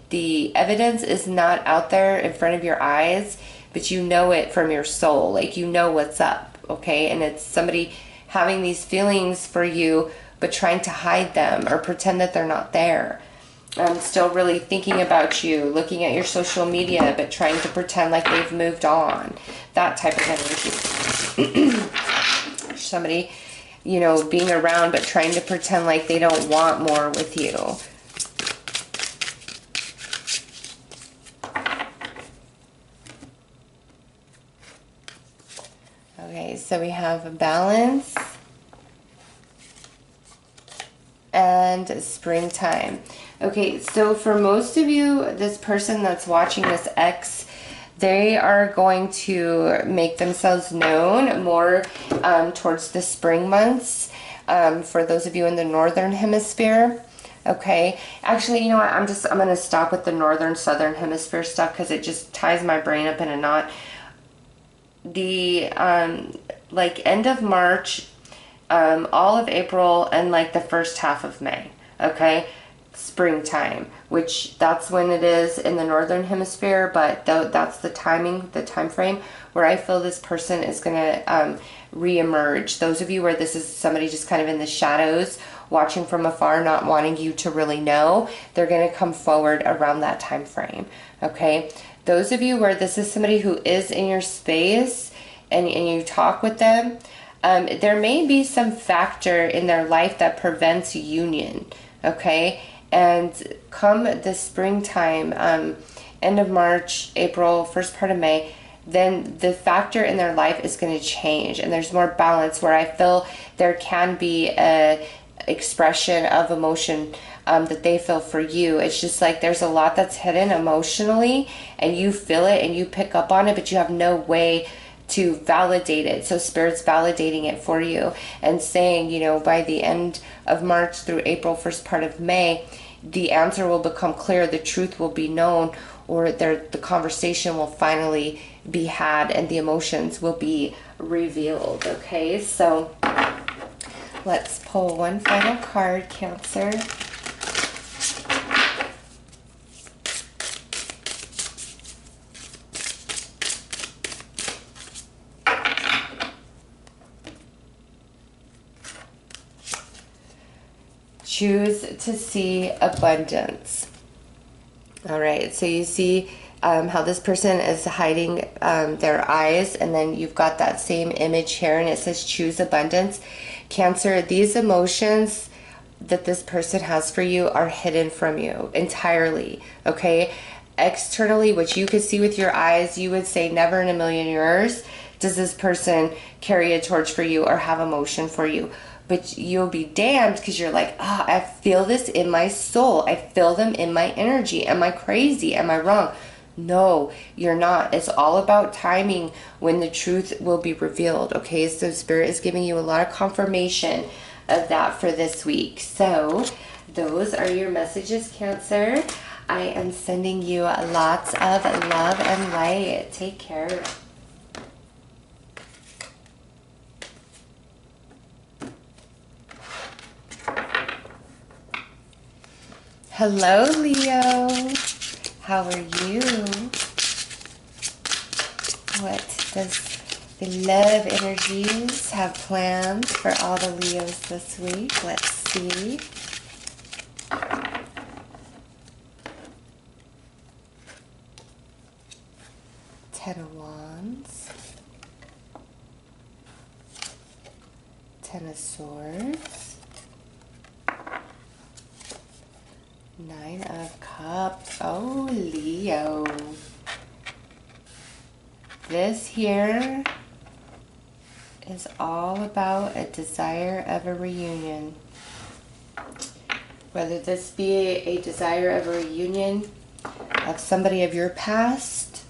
the evidence is not out there in front of your eyes, but you know it from your soul, like you know what's up, okay? And it's somebody having these feelings for you, but trying to hide them or pretend that they're not there. I'm still really thinking about you, looking at your social media, but trying to pretend like they've moved on. That type of energy. Somebody, you know, being around, but trying to pretend like they don't want more with you. Okay, so we have a Balance and springtime. Okay, so for most of you, this person that's watching this ex, they are going to make themselves known more towards the spring months, for those of you in the northern hemisphere. Okay, actually, you know what, I'm going to stop with the northern southern hemisphere stuff because it just ties my brain up in a knot. the like end of March, all of April, and like the first half of May. Okay, springtime, which that's when it is in the northern hemisphere, but that's the timing, the time frame where I feel this person is going to re-emerge. Those of you where this is somebody just kind of in the shadows, watching from afar, not wanting you to really know, they're going to come forward around that time frame. Okay, those of you where this is somebody who is in your space and you talk with them, there may be some factor in their life that prevents union. Okay, and come the springtime, end of March, April, first part of May, then the factor in their life is going to change, and there's more balance where I feel there can be a expression of emotion that they feel for you. It's just like there's a lot that's hidden emotionally, and you feel it and you pick up on it, but you have no way to validate it. So Spirit's validating it for you and saying, you know, by the end of March through April, first part of May, the answer will become clear, the truth will be known, or the conversation will finally be had and the emotions will be revealed. Okay, so let's pull one final card, Cancer. Choose to see abundance. All right, so you see how this person is hiding their eyes, and then you've got that same image here, and it says choose abundance. Cancer, these emotions that this person has for you are hidden from you entirely, okay? Externally, which you could see with your eyes, you would say never in a million years does this person carry a torch for you or have emotion for you. But you'll be damned because you're like, ah, I feel this in my soul. I feel them in my energy. Am I crazy? Am I wrong? No, you're not. It's all about timing when the truth will be revealed. Okay, so Spirit is giving you a lot of confirmation of that for this week. So those are your messages, Cancer. I am sending you lots of love and light. Take care. Hello, Leo. How are you? What does the love energies have planned for all the Leos this week? Let's see. Ten of Wands. Ten of Swords. Nine of Cups. Oh, Leo. This here is all about a desire of a reunion. Whether this be a desire of a reunion of somebody of your past,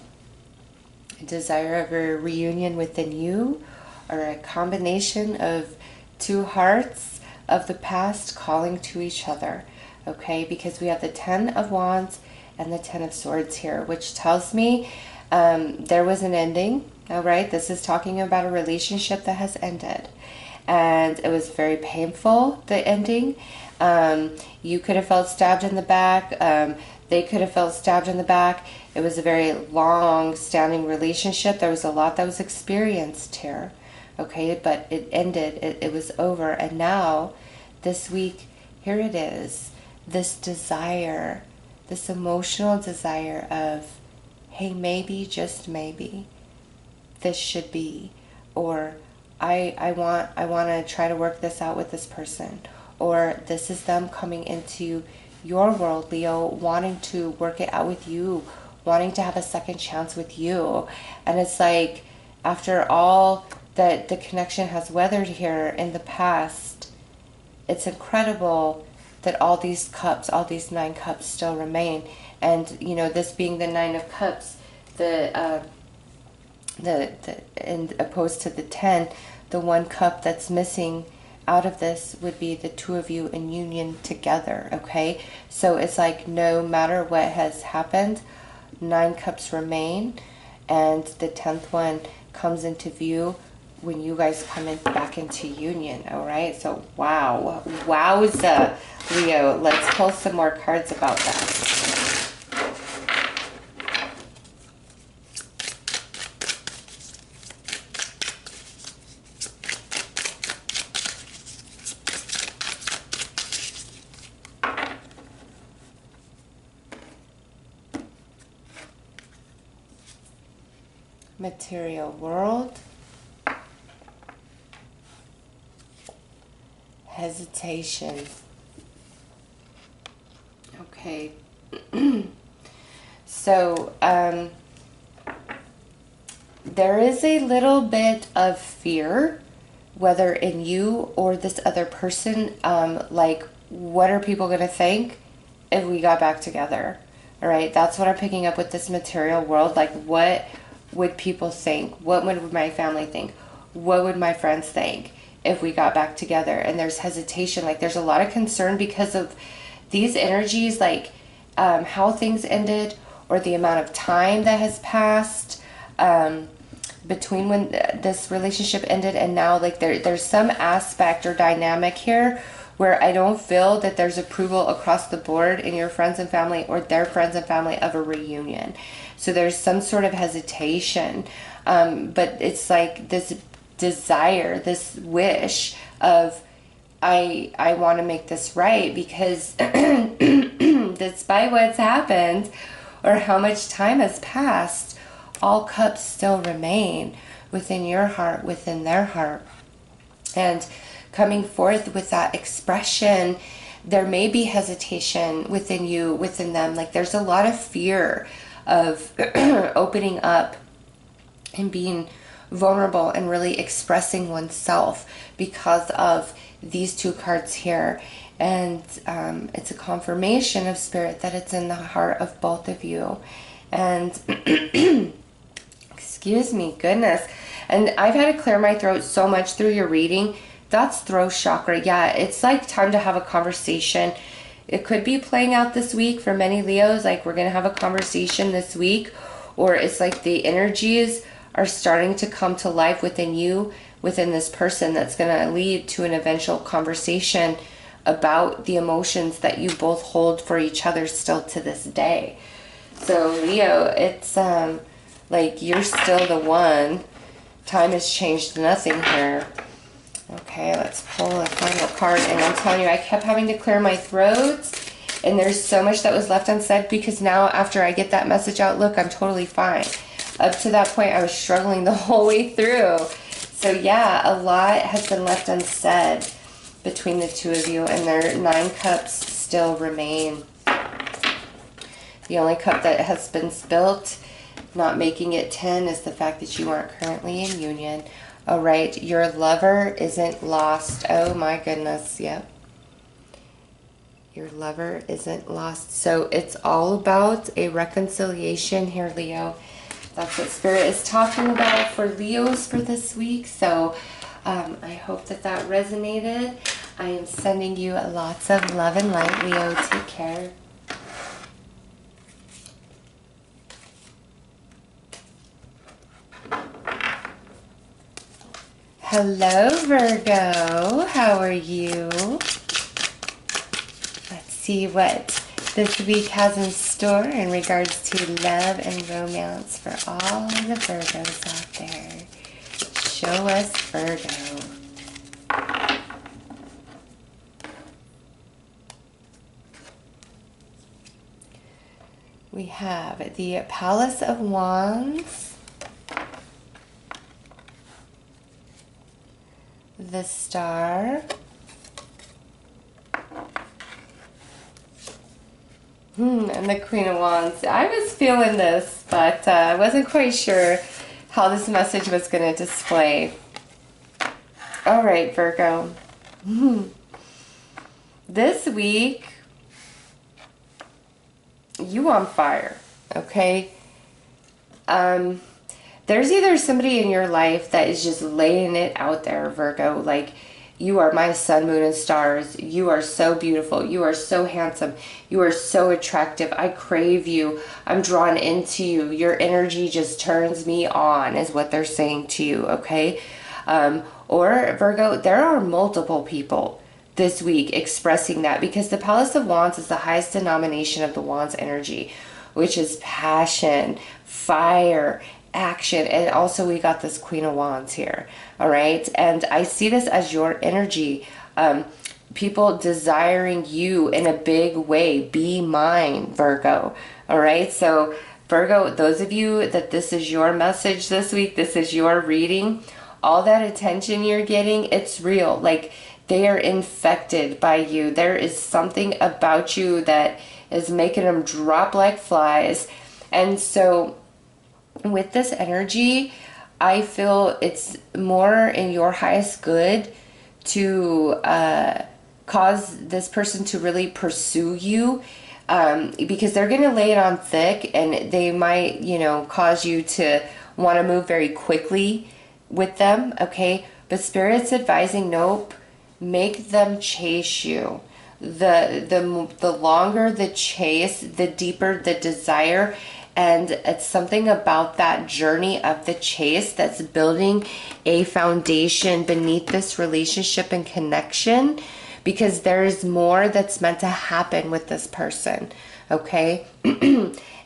a desire of a reunion within you, or a combination of two hearts of the past calling to each other. Okay, because we have the Ten of Wands and the Ten of Swords here, which tells me there was an ending. All right, this is talking about a relationship that has ended, and it was very painful, the ending. You could have felt stabbed in the back. They could have felt stabbed in the back. It was a very long-standing relationship. There was a lot that was experienced here. Okay, but it ended. It was over, and now this week, here it is. This desire, this emotional desire of, hey, maybe, just maybe, this should be, or I want to try to work this out with this person, or this is them coming into your world, Leo, wanting to work it out with you, wanting to have a second chance with you. And it's like, after all that the connection has weathered here in the past, it's incredible that all these cups, all these 9 cups still remain. And, you know, this being the 9 of Cups, and opposed to the 10, the 1 cup that's missing out of this would be the 2 of you in union together, okay? So it's like no matter what has happened, 9 cups remain, and the 10th one comes into view when you guys come back into union. All right, so wow, wowza, Leo. Let's pull some more cards about that. Material world, hesitation. Okay. So there is a little bit of fear, whether in you or this other person, like, what are people going to think if we got back together? All right, that's what I'm picking up with this material world. Like, what would people think? What would my family think? What would my friends think if we got back together? And there's hesitation. Like, there's a lot of concern because of these energies, like how things ended, or the amount of time that has passed between when this relationship ended and now. Like, there's some aspect or dynamic here where I don't feel that there's approval across the board in your friends and family or their friends and family of a reunion. So there's some sort of hesitation, but it's like this desire, this wish of, I want to make this right, because despite what's happened or how much time has passed, all cups still remain within your heart, within their heart. And coming forth with that expression, there may be hesitation within you, within them. Like, there's a lot of fear of opening up and being vulnerable and really expressing oneself because of these two cards here. And it's a confirmation of spirit that it's in the heart of both of you. And excuse me, goodness. And I've had to clear my throat so much through your reading. That's throat chakra. Yeah, it's like time to have a conversation. It could be playing out this week for many Leos, like we're going to have a conversation this week, or it's like the energies are starting to come to life within you, within this person, that's going to lead to an eventual conversation about the emotions that you both hold for each other still to this day. So Leo, it's like you're still the one. Time has changed nothing here. Okay, let's pull a final card. And I'm telling you, I kept having to clear my throat. And there's so much that was left unsaid, because now after I get that message out, look, I'm totally fine. Up to that point, I was struggling the whole way through. So yeah, a lot has been left unsaid between the two of you. And their 9 cups still remain. The only cup that has been spilt, not making it 10, is the fact that you aren't currently in union. All right, your lover isn't lost. Oh my goodness, yep. Your lover isn't lost. So it's all about a reconciliation here, Leo. That's what Spirit is talking about for Leos for this week. So I hope that that resonated. I am sending you lots of love and light, Leo. Take care. Hello, Virgo. How are you? Let's see what this week has in store in regards to love and romance for all the Virgos out there. Show us, Virgo. We have the Palace of Wands, the Star, and the Queen of Wands. I was feeling this, but I wasn't quite sure how this message was going to display. All right, Virgo. This week, you on fire, okay? There's either somebody in your life that is just laying it out there, Virgo. Like, you are my sun, moon, and stars. You are so beautiful. You are so handsome. You are so attractive. I crave you. I'm drawn into you. Your energy just turns me on, is what they're saying to you, okay? Or Virgo, there are multiple people this week expressing that, because the Palace of Wands is the highest denomination of the Wands energy, which is passion, fire, action, and also we got this Queen of Wands here. All right, and I see this as your energy, people desiring you in a big way. Be mine, Virgo. All right, so Virgo, those of you that this is your message this week, this is your reading, all that attention you're getting, it's real. Like, they are infected by you. There is something about you that is making them drop like flies. And so with this energy, I feel it's more in your highest good to cause this person to really pursue you, because they're going to lay it on thick, and they might, you know, cause you to want to move very quickly with them, okay? But Spirit's advising, nope, make them chase you. The longer the chase, the deeper the desire. And it's something about that journey of the chase that's building a foundation beneath this relationship and connection, because there's more that's meant to happen with this person, okay?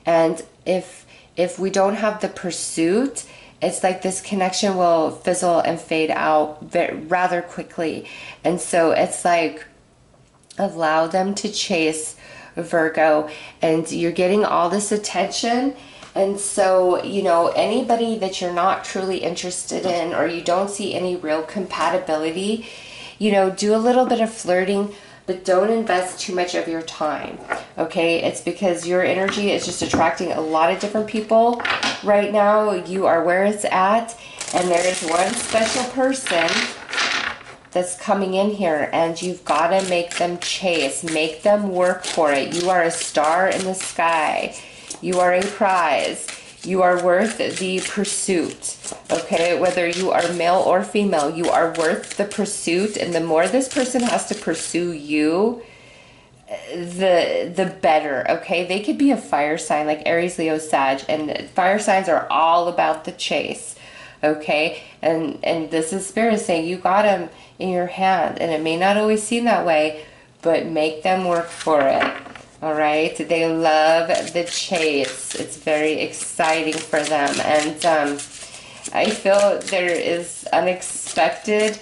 And if we don't have the pursuit, it's like this connection will fizzle and fade out rather quickly. And so it's like, allow them to chase, Virgo, and you're getting all this attention. And so, you know, anybody that you're not truly interested in, or you don't see any real compatibility, you know, do a little bit of flirting, but don't invest too much of your time, okay? It's because your energy is just attracting a lot of different people right now. You are where it's at, and there is one special person that's coming in here, and you've got to make them chase, make them work for it. You are a star in the sky. You are a prize. You are worth the pursuit, okay? Whether you are male or female, you are worth the pursuit, and the more this person has to pursue you, the better, okay? They could be a fire sign like Aries, Leo, Sag, and fire signs are all about the chase, okay? And this is Spirit saying you got them in your hand, and it may not always seem that way, but make them work for it. All right, they love the chase. It's very exciting for them, and I feel there is unexpected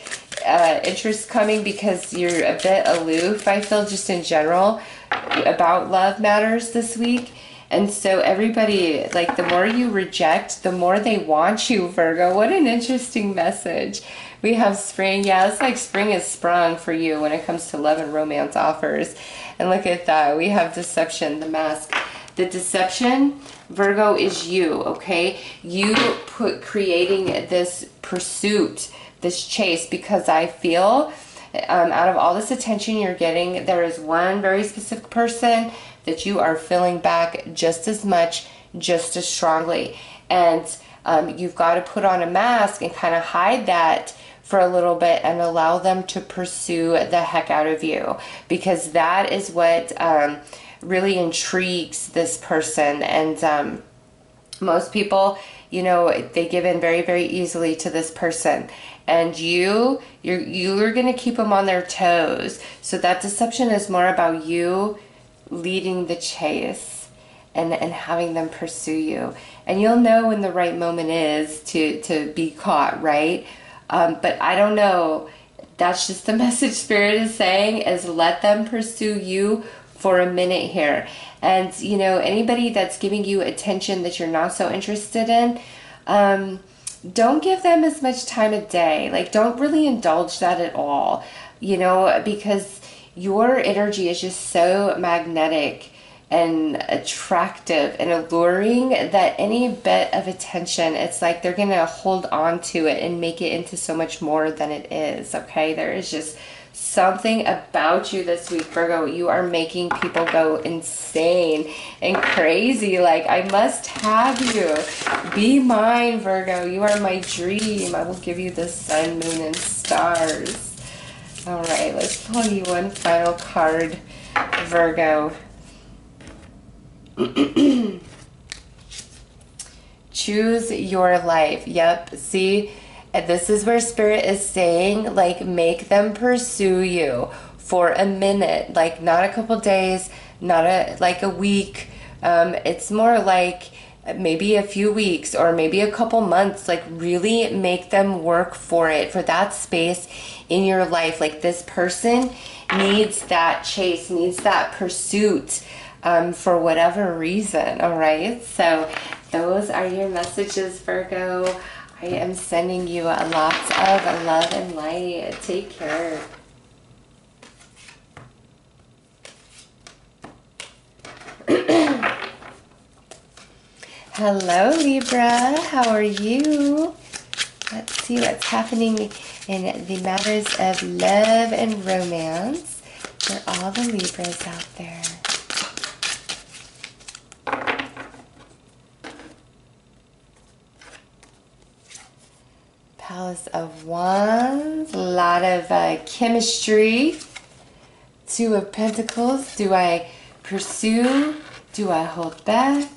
interest coming, because you're a bit aloof, I feel, just in general about love matters this week. And so everybody, like, the more you reject, the more they want you, Virgo. What an interesting message. We have spring. Yeah, it's like spring is sprung for you when it comes to love and romance offers. And look at that. We have deception, the mask. The deception, Virgo, is you, okay? You creating this pursuit, this chase, because I feel out of all this attention you're getting, there is one very specific person that you are feeling back just as much, just as strongly. And you've got to put on a mask and kind of hide that for a little bit and allow them to pursue the heck out of you, because that is what really intrigues this person. And most people, you know, they give in very, very easily to this person, and you're going to keep them on their toes. So that deception is more about you leading the chase and having them pursue you. And you'll know when the right moment is to be caught, right? But I don't know. That's just the message Spirit is saying, is let them pursue you for a minute here. And, you know, anybody that's giving you attention that you're not so interested in, don't give them as much time of day. Like, don't really indulge that at all, you know, because your energy is just so magnetic and attractive and alluring that any bit of attention, it's like they're gonna hold on to it and make it into so much more than it is, okay? There is just something about you this week, Virgo. You are making people go insane and crazy. Like, I must have you. Be mine, Virgo. You are my dream. I will give you the sun, moon, and stars. All right, let's pull you one final card, Virgo. Choose your life. Yep, see, this is where Spirit is saying, like, make them pursue you for a minute, like not a couple days, not like a week. It's more like maybe a few weeks or maybe a couple months. Like, really make them work for it, for that space in your life. Like, this person needs that chase, needs that pursuit, for whatever reason. All right, so those are your messages, Virgo. I am sending you lots of love and light. Take care. Hello, Libra. How are you? Let's see what's happening in the matters of love and romance for all the Libras out there. Palace of Wands, a lot of chemistry. Two of Pentacles, do I pursue? Do I hold back?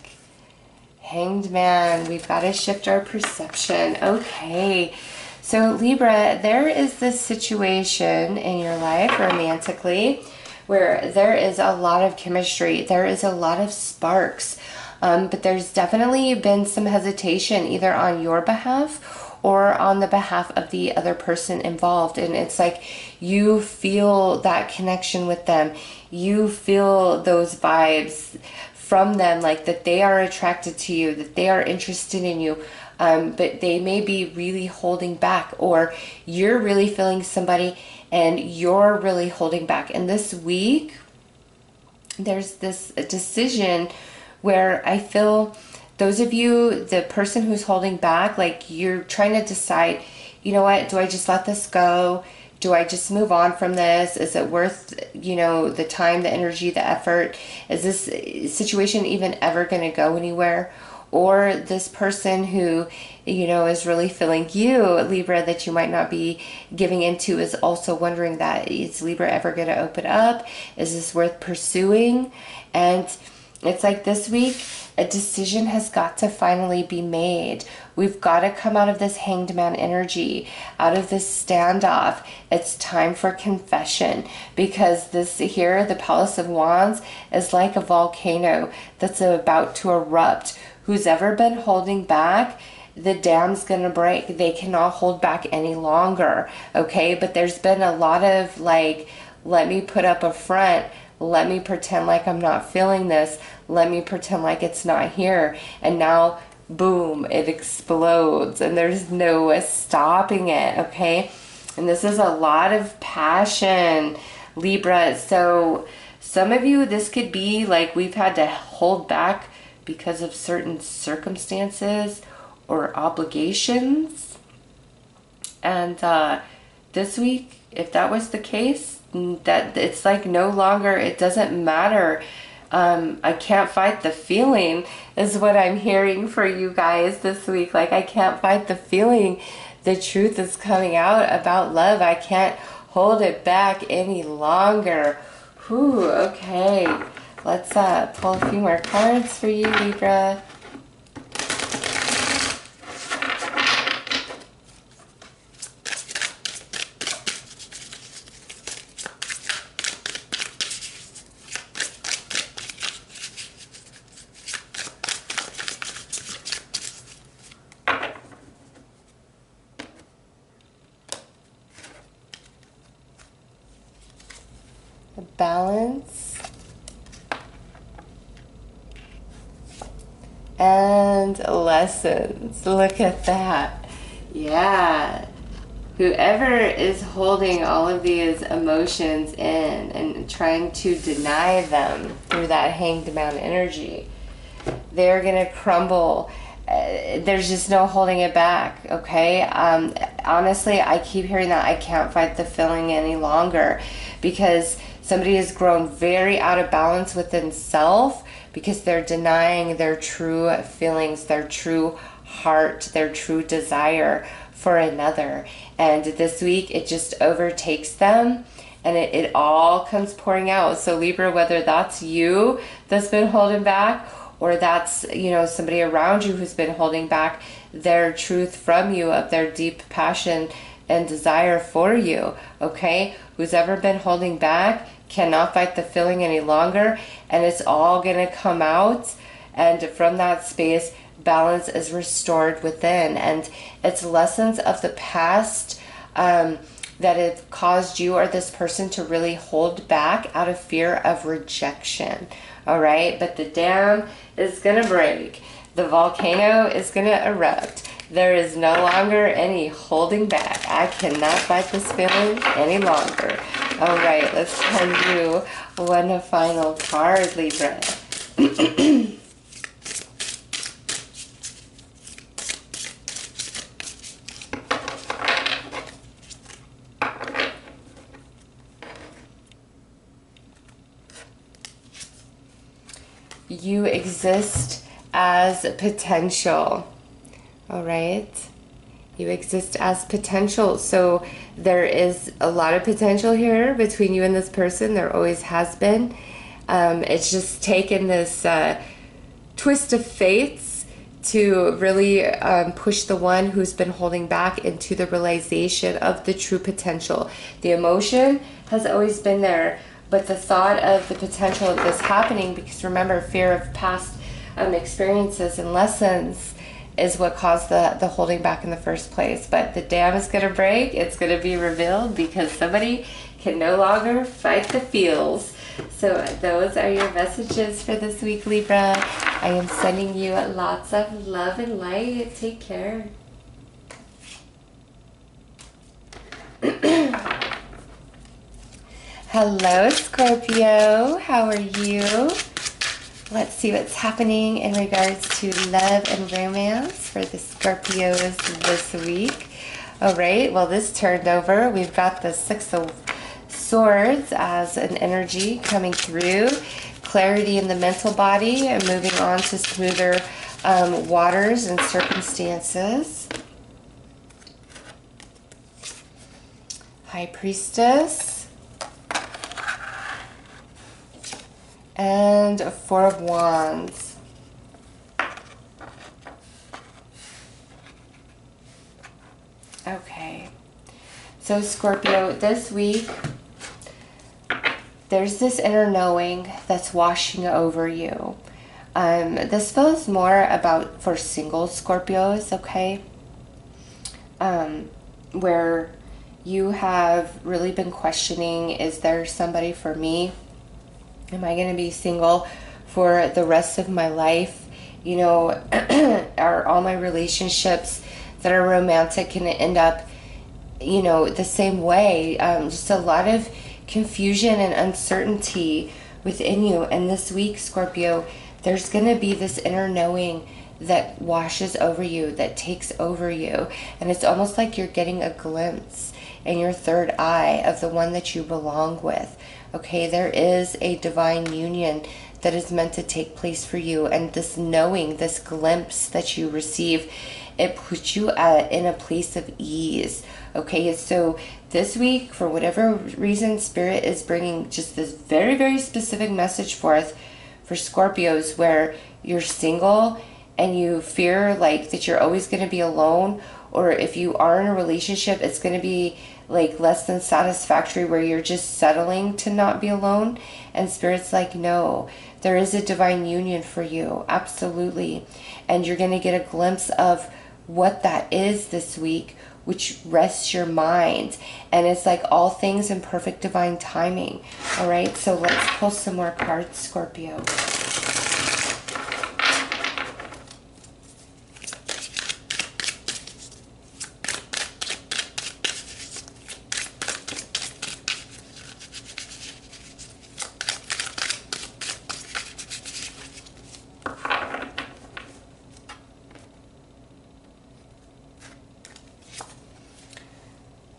Hanged Man, we've got to shift our perception. Okay, so Libra, there is this situation in your life romantically where there is a lot of chemistry, there is a lot of sparks, but there's definitely been some hesitation either on your behalf or on the behalf of the other person involved. And it's like you feel that connection with them. You feel those vibes from them, like that they are attracted to you, that they are interested in you, but they may be really holding back, or you're really feeling somebody and you're really holding back. And this week, there's this decision where I feel those of you, the person who's holding back, like you're trying to decide, you know what, do I just let this go? Do I just move on from this? Is it worth, you know, the time, the energy, the effort? Is this situation even ever going to go anywhere? Or this person who, you know, is really feeling you, Libra, that you might not be giving into, is also wondering that, is Libra ever going to open up? Is this worth pursuing? And it's like this week, a decision has got to finally be made. We've got to come out of this Hanged Man energy, out of this standoff. It's time for confession, because this here, the Palace of Wands, is like a volcano that's about to erupt. Who's ever been holding back, the dam's gonna break. They cannot hold back any longer, okay? But there's been a lot of like, let me put up a front, let me pretend like I'm not feeling this, let me pretend like it's not here, and now boom, it explodes and there's no stopping it, okay? And this is a lot of passion, Libra. So some of you, this could be like we've had to hold back because of certain circumstances or obligations. And this week, if that was the case, that it's like no longer, it doesn't matter. I can't fight the feeling is what I'm hearing for you guys this week. Like, I can't fight the feeling. The truth is coming out about love. I can't hold it back any longer. Whew, okay. Let's pull a few more cards for you, Libra. Balance and lessons. Look at that. Yeah. Whoever is holding all of these emotions in and trying to deny them through that Hanged Man energy, they're gonna crumble. There's just no holding it back, okay? Honestly, I keep hearing that I can't fight the feeling any longer, because somebody has grown very out of balance within self because they're denying their true feelings, their true heart, their true desire for another. And this week, it just overtakes them. And it all comes pouring out. So Libra, whether that's you that's been holding back, or that's, you know, somebody around you who's been holding back their truth from you, of their deep passion and desire for you, okay? Who's ever been holding back cannot fight the feeling any longer, and it's all gonna come out. And from that space, balance is restored within. And it's lessons of the past that have caused you or this person to really hold back out of fear of rejection. All right, but the dam is gonna break. The volcano is gonna erupt. There is no longer any holding back. I cannot fight this feeling any longer. All right, let's turn you one final card, Libra. You exist as potential. All right, you exist as potential. So there is a lot of potential here between you and this person. There always has been. It's just taken this twist of fates to really push the one who's been holding back into the realization of the true potential. The emotion has always been there, but the thought of the potential of this happening, because remember, fear of past experiences and lessons is what caused the holding back in the first place. But the dam is going to break. It's going to be revealed because somebody can no longer fight the feels. So those are your messages for this week, Libra. I am sending you lots of love and light. Take care. Hello, Scorpio. How are you? Let's see what's happening in regards to love and romance for the Scorpios this week. All right, well, this turned over. We've got the Six of Swords as an energy coming through. Clarity in the mental body and moving on to smoother waters and circumstances. High Priestess. And Four of Wands. Okay. So Scorpio, this week, there's this inner knowing that's washing over you. This feels more about for single Scorpios, okay? Where you have really been questioning, is there somebody for me? Am I going to be single for the rest of my life? You know, are all my relationships that are romantic going to end up, you know, the same way? Just a lot of confusion and uncertainty within you. And this week, Scorpio, there's going to be this inner knowing that washes over you, that takes over you. And it's almost like you're getting a glimpse in your third eye of the one that you belong with. Okay, there is a divine union that is meant to take place for you. And this knowing, this glimpse that you receive, it puts you in a place of ease. Okay, so this week, for whatever reason, Spirit is bringing just this very, very specific message forth for Scorpios, where you're single and you fear like that you're always going to be alone, or if you are in a relationship, it's going to be like less than satisfactory, where you're just settling to not be alone. And Spirit's like, no, there is a divine union for you, absolutely. And you're going to get a glimpse of what that is this week, which rests your mind. And it's like all things in perfect divine timing. All right, so let's pull some more cards, Scorpio.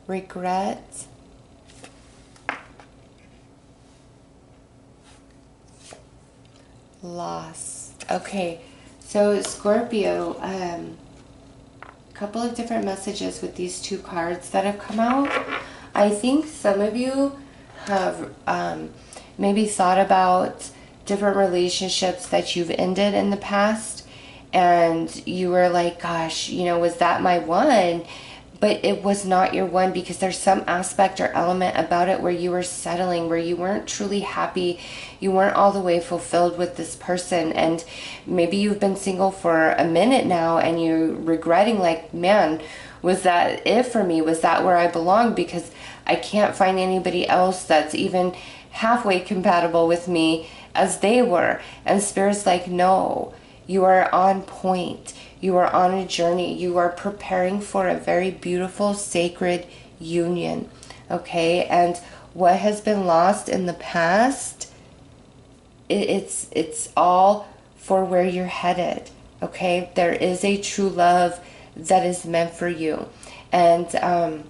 Regret, loss. Okay, so Scorpio, couple of different messages with these two cards that have come out. I think some of you have maybe thought about different relationships that you've ended in the past, and you were like, gosh, you know, was that my one? But it was not your one, because there's some aspect or element about it where you were settling, where you weren't truly happy, you weren't all the way fulfilled with this person. And maybe you've been single for a minute now and you're regretting, like, man, was that it for me? Was that where I belong? Because I can't find anybody else that's even halfway compatible with me as they were. And Spirit's like, no, you are on point. You are on a journey. You are preparing for a very beautiful, sacred union. Okay? And what has been lost in the past, it's all for where you're headed. Okay? There is a true love that is meant for you. And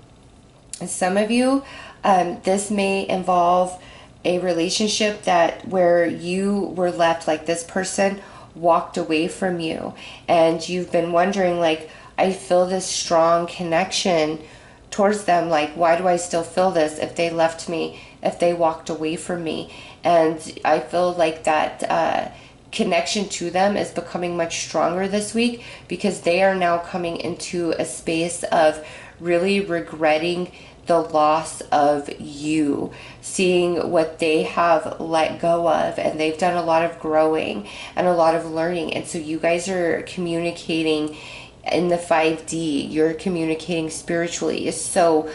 some of you, this may involve a relationship that where you were left, like this person walked away from you, and you've been wondering, like, I feel this strong connection towards them, like, why do I still feel this if they left me, if they walked away from me? And I feel like that connection to them is becoming much stronger this week, because they are now coming into a space of really regretting the loss of you, seeing what they have let go of, and they've done a lot of growing and a lot of learning. And so you guys are communicating in the 5D, you're communicating spiritually. So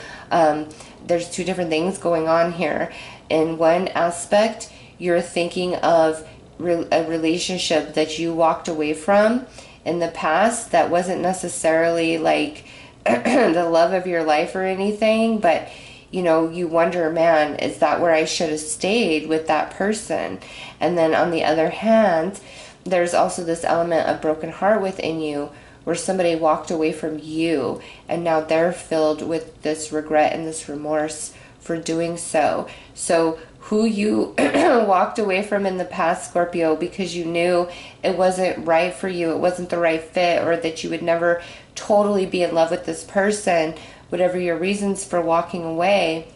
there's two different things going on here. In one aspect, you're thinking of a relationship that you walked away from in the past that wasn't necessarily like the love of your life or anything, but you know, you wonder, man, is that where I should have stayed with that person? And then on the other hand, there's also this element of broken heart within you, where somebody walked away from you, and now they're filled with this regret and this remorse for doing so. So who you walked away from in the past, Scorpio, because you knew it wasn't right for you, it wasn't the right fit, or that you would never totally be in love with this person, whatever your reasons for walking away,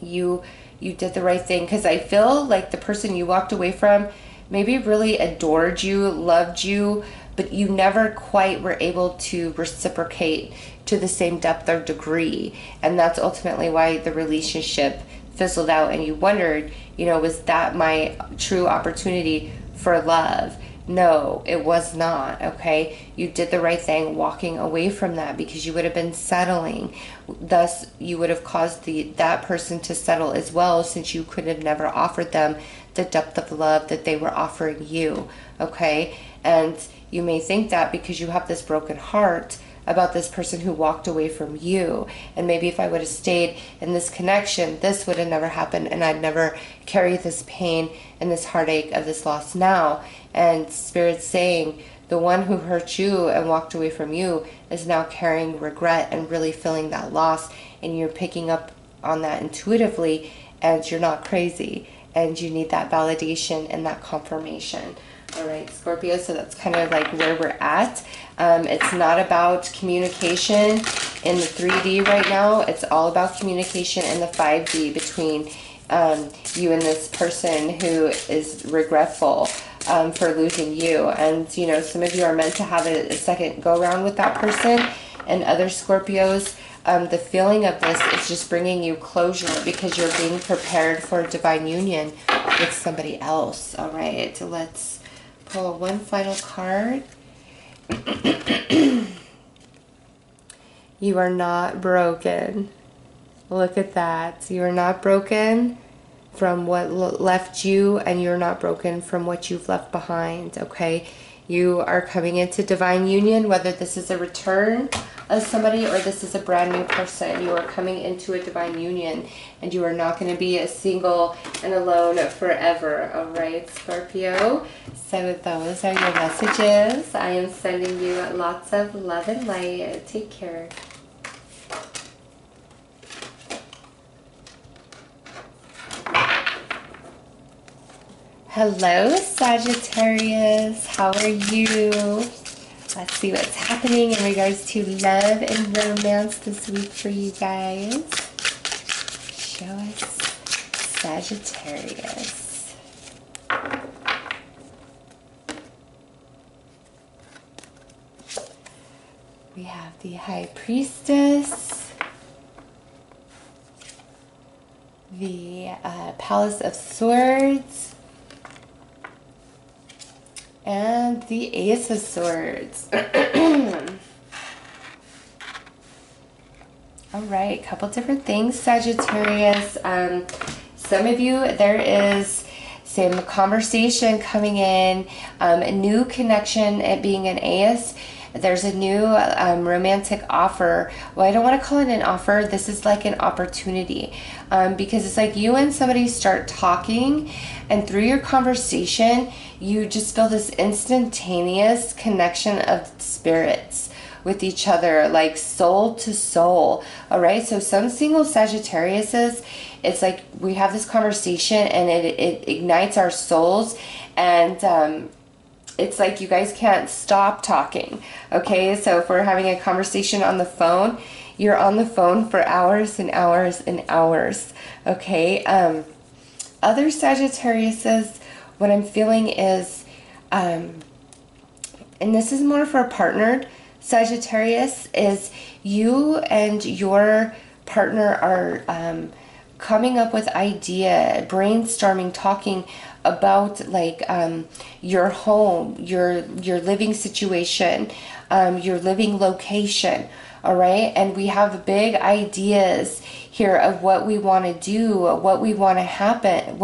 you did the right thing. Because I feel like the person you walked away from maybe really adored you, loved you, but you never quite were able to reciprocate to the same depth or degree. And that's ultimately why the relationship fizzled out, and you wondered, you know, was that my true opportunity for love? No, it was not. Okay, you did the right thing walking away from that, because you would have been settling. Thus, you would have caused that person to settle as well, since you could have never offered them the depth of love that they were offering you. Okay, and you may think that because you have this broken heart about this person who walked away from you, and maybe if I would have stayed in this connection, this would have never happened, and I'd never carry this pain and this heartache of this loss now. And Spirit's saying the one who hurt you and walked away from you is now carrying regret and really feeling that loss, and you're picking up on that intuitively, and you're not crazy, and you need that validation and that confirmation. All right, Scorpio, so that's kind of like where we're at. It's not about communication in the 3D right now. It's all about communication in the 5D between you and this person who is regretful for losing you. And, you know, some of you are meant to have a second go-around with that person. And other Scorpios, the feeling of this is just bringing you closure, because you're being prepared for a divine union with somebody else. All right, let's pull one final card. You are not broken. Look at that. You are not broken from what left you, and you're not broken from what you've left behind, okay? You are coming into divine union, whether this is a return of somebody or this is a brand new person. You are coming into a divine union, and you are not going to be a single and alone forever, all right, Scorpio? So those are your messages. I am sending you lots of love and light. Take care. Hello, Sagittarius. How are you? Let's see what's happening in regards to love and romance this week for you guys. Show us Sagittarius. We have the High Priestess, the Palace of Swords, and the Ace of Swords. All right, couple different things, Sagittarius. Some of you, there is some conversation coming in, a new connection, it being an ace. There's a new romantic offer. Well, I don't want to call it an offer. This is like an opportunity, because it's like you and somebody start talking, and through your conversation, you just feel this instantaneous connection of spirits with each other, like soul to soul. All right, so some single Sagittariuses, it's like we have this conversation and it ignites our souls, and it's like you guys can't stop talking. Okay, so if we're having a conversation on the phone, you're on the phone for hours and hours and hours. Okay, other Sagittariuses, what I'm feeling is, and this is more for a partnered Sagittarius, is you and your partner are coming up with idea, brainstorming, talking about like your home, your living situation, your living location. All right, and we have big ideas here of what we want to do, what we want to happen,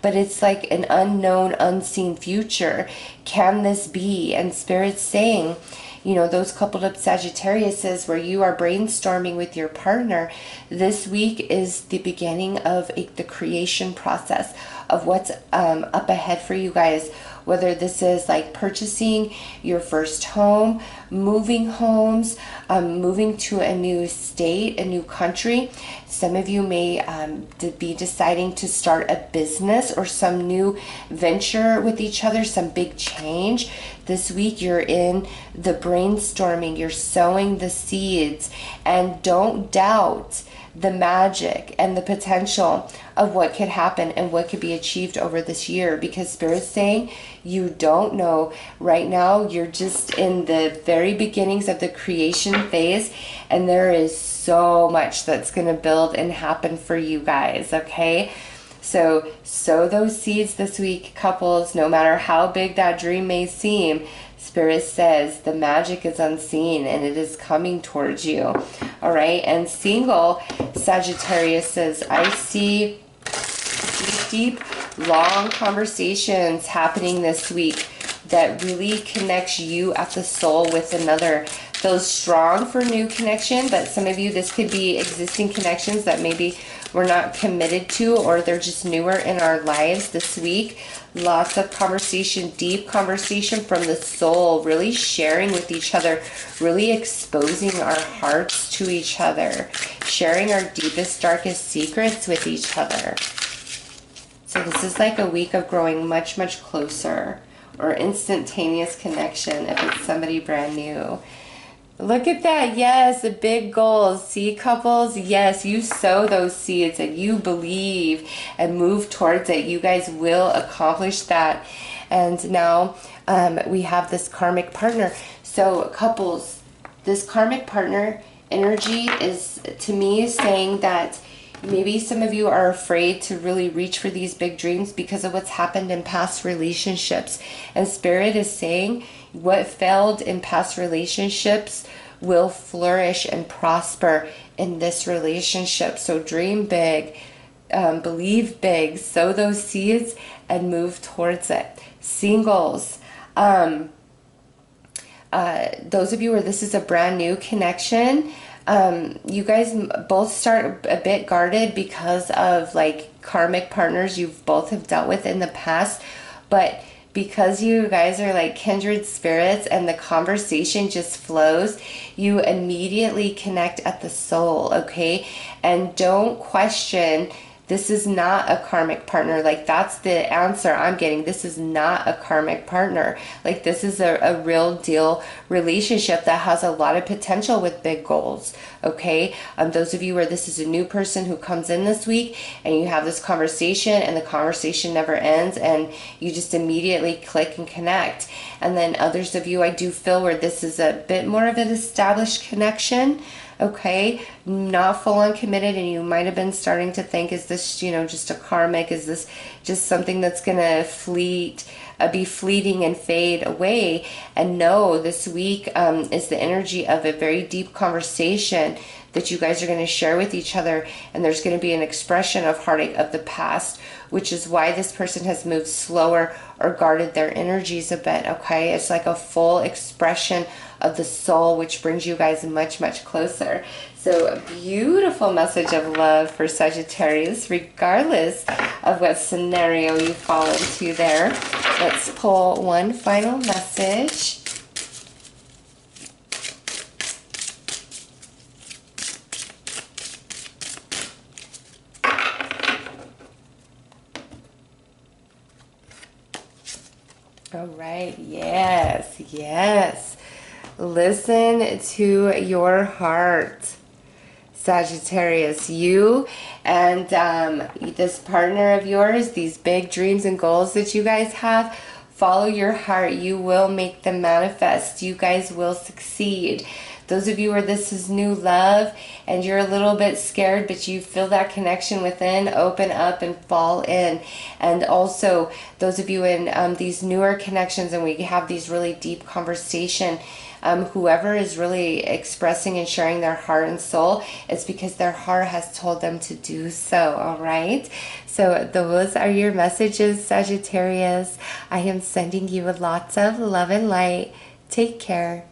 but it's like an unknown, unseen future. Can this be? And Spirit's saying, you know, those coupled up Sagittariuses where you are brainstorming with your partner, this week is the beginning of the creation process of what's up ahead for you guys. Whether this is like purchasing your first home, moving homes, moving to a new state, a new country. Some of you may be deciding to start a business or some new venture with each other, some big change. This week you're in the brainstorming, you're sowing the seeds, and don't doubt the magic and the potential of what could happen and what could be achieved over this year, because Spirit's saying you don't know right now. You're just in the very beginnings of the creation phase, and there is so much that's going to build and happen for you guys. Okay, so sow those seeds this week, couples. No matter how big that dream may seem, Spirit says the magic is unseen and it is coming towards you. All right, and single Sagittariuses, I see deep, long conversations happening this week that really connects you at the soul with another. Feels strong for new connection, but some of you, this could be existing connections that maybe we're not committed to, or they're just newer in our lives this week. Lots of conversation, deep conversation from the soul, really sharing with each other, really exposing our hearts to each other, sharing our deepest, darkest secrets with each other. So this is like a week of growing much, much closer, or instantaneous connection if it's somebody brand new. Look at that. Yes, the big goals. See, couples? Yes, you sow those seeds and you believe and move towards it. You guys will accomplish that. And now we have this karmic partner. So couples, this karmic partner energy is, to me, saying that maybe some of you are afraid to really reach for these big dreams because of what's happened in past relationships. And Spirit is saying what failed in past relationships will flourish and prosper in this relationship. So dream big, believe big, sow those seeds and move towards it. Singles, those of you where this is a brand new connection, you guys both start a bit guarded because of like karmic partners you both have dealt with in the past, but because you guys are like kindred spirits and the conversation just flows, you immediately connect at the soul. Okay, and don't question This is not a karmic partner. Like, that's the answer I'm getting. This is not a karmic partner. Like, this is a real deal relationship that has a lot of potential with big goals. Okay, those of you where this is a new person who comes in this week and you have this conversation and the conversation never ends and you just immediately click and connect. And then others of you, I do feel where this is a bit more of an established connection. Okay, not full on committed, and you might have been starting to think, is this, you know, just a karmic? Is this just something that's gonna be fleeting and fade away? And no, this week is the energy of a very deep conversation that you guys are going to share with each other, and there's going to be an expression of heartache of the past, which is why this person has moved slower or guarded their energies a bit. Okay, it's like a full expression of the soul, which brings you guys much, much closer. So a beautiful message of love for Sagittarius, regardless of what scenario you fall into there. Let's pull one final message. All right, yes, yes. Listen to your heart, Sagittarius. You and this partner of yours, these big dreams and goals that you guys have, follow your heart. You will make them manifest. You guys will succeed. Those of you where this is new love and you're a little bit scared, but you feel that connection within, open up and fall in. And also those of you in these newer connections, and we have these really deep conversation, whoever is really expressing and sharing their heart and soul, it's because their heart has told them to do so. All right, so those are your messages, Sagittarius. I am sending you lots of love and light. Take care.